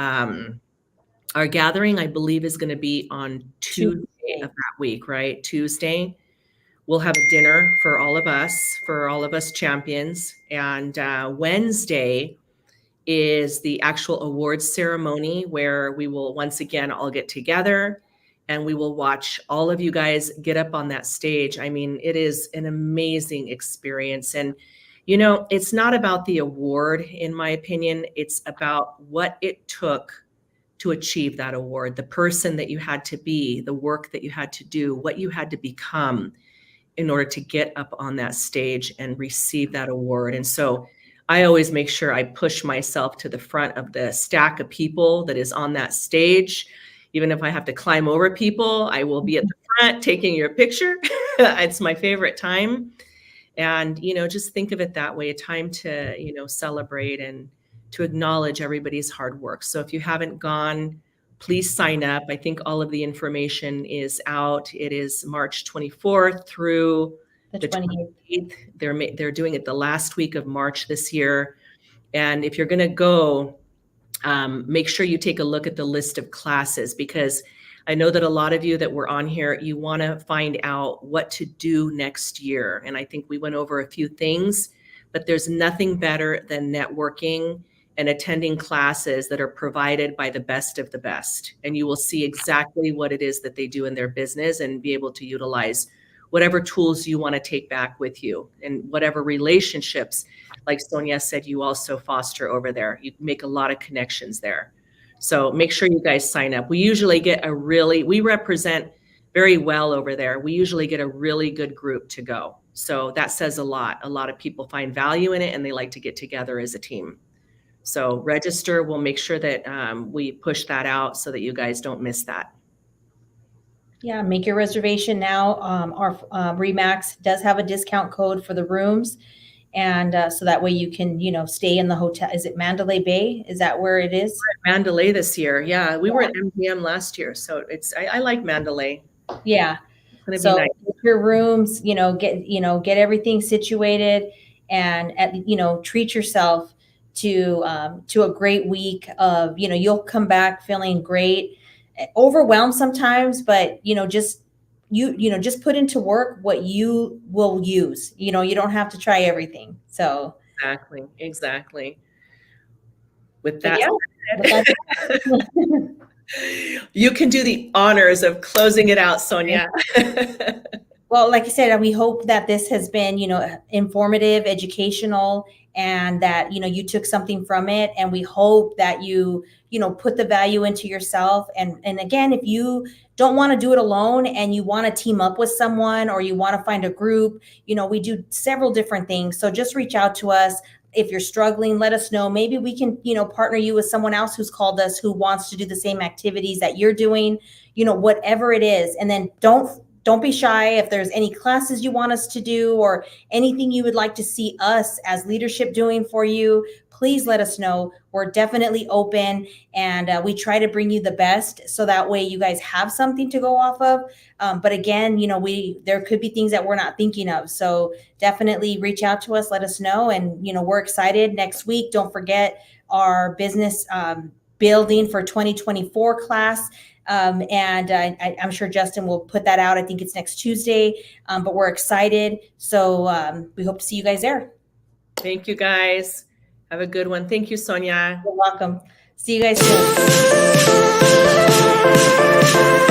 our gathering, I believe, is going to be on Tuesday of that week, right? Tuesday. We'll have a dinner for all of us champions. And Wednesday is the actual awards ceremony, where we will once again all get together and we will watch all of you guys get up on that stage. I mean, it is an amazing experience. And, it's not about the award, in my opinion. It's about what it took to achieve that award, the person that you had to be, the work that you had to do, what you had to become in order to get up on that stage and receive that award. And so I always make sure I push myself to the front of the stack of people that is on that stage. Even if I have to climb over people, I will be at the front taking your picture. It's my favorite time. And, just think of it that way, a time to, celebrate and to acknowledge everybody's hard work. So if you haven't gone, please sign up. I think all of the information is out. It is March 24th through the 28th. They're doing it the last week of March this year. And if you're going to go, make sure you take a look at the list of classes, because I know that a lot of you that were on here, you want to find out what to do next year. And I think we went over a few things, but there's nothing better than networking and attending classes that are provided by the best of the best. And you will see exactly what it is that they do in their business and be able to utilize whatever tools you want to take back with you, and whatever relationships, like Sonia said, you also foster over there. You make a lot of connections there. So make sure you guys sign up. We usually get we represent very well over there. We usually get a really good group to go. So that says a lot. A lot of people find value in it and they like to get together as a team. So register. We'll make sure that we push that out so that you guys don't miss that. Yeah, make your reservation now. Our Remax does have a discount code for the rooms, and so that way you can, stay in the hotel. Is it Mandalay Bay? Is that where it is? Mandalay this year. Yeah, we were at MGM last year, so I like Mandalay. Yeah. It's gonna be So nice. your rooms, get everything situated, and treat yourself to a great week of, you'll come back feeling great, overwhelmed sometimes, but just put into work what you will use. You don't have to try everything. So, Exactly. With but that yeah, but said, you can do the honors of closing it out, Sonia. well, like I said, we hope that this has been, informative, educational, and that, you took something from it. And we hope that put the value into yourself. And again, if you don't want to do it alone and you want to team up with someone, or you want to find a group, we do several different things. So just reach out to us. If you're struggling, let us know. Maybe we can, partner you with someone else who's called us, who wants to do the same activities that you're doing, whatever it is. And then don't be shy. If there's any classes you want us to do, or anything you would like to see us as leadership doing for you, please let us know. We're definitely open, and we try to bring you the best, so that way you guys have something to go off of. But again, there could be things that we're not thinking of. So definitely reach out to us, let us know. And, we're excited. Next week, don't forget our business building for 2024 class. And I'm sure Justin will put that out. I think it's next Tuesday, but we're excited. So we hope to see you guys there. Thank you, guys. Have a good one. Thank you, Sonia. You're welcome. See you guys soon.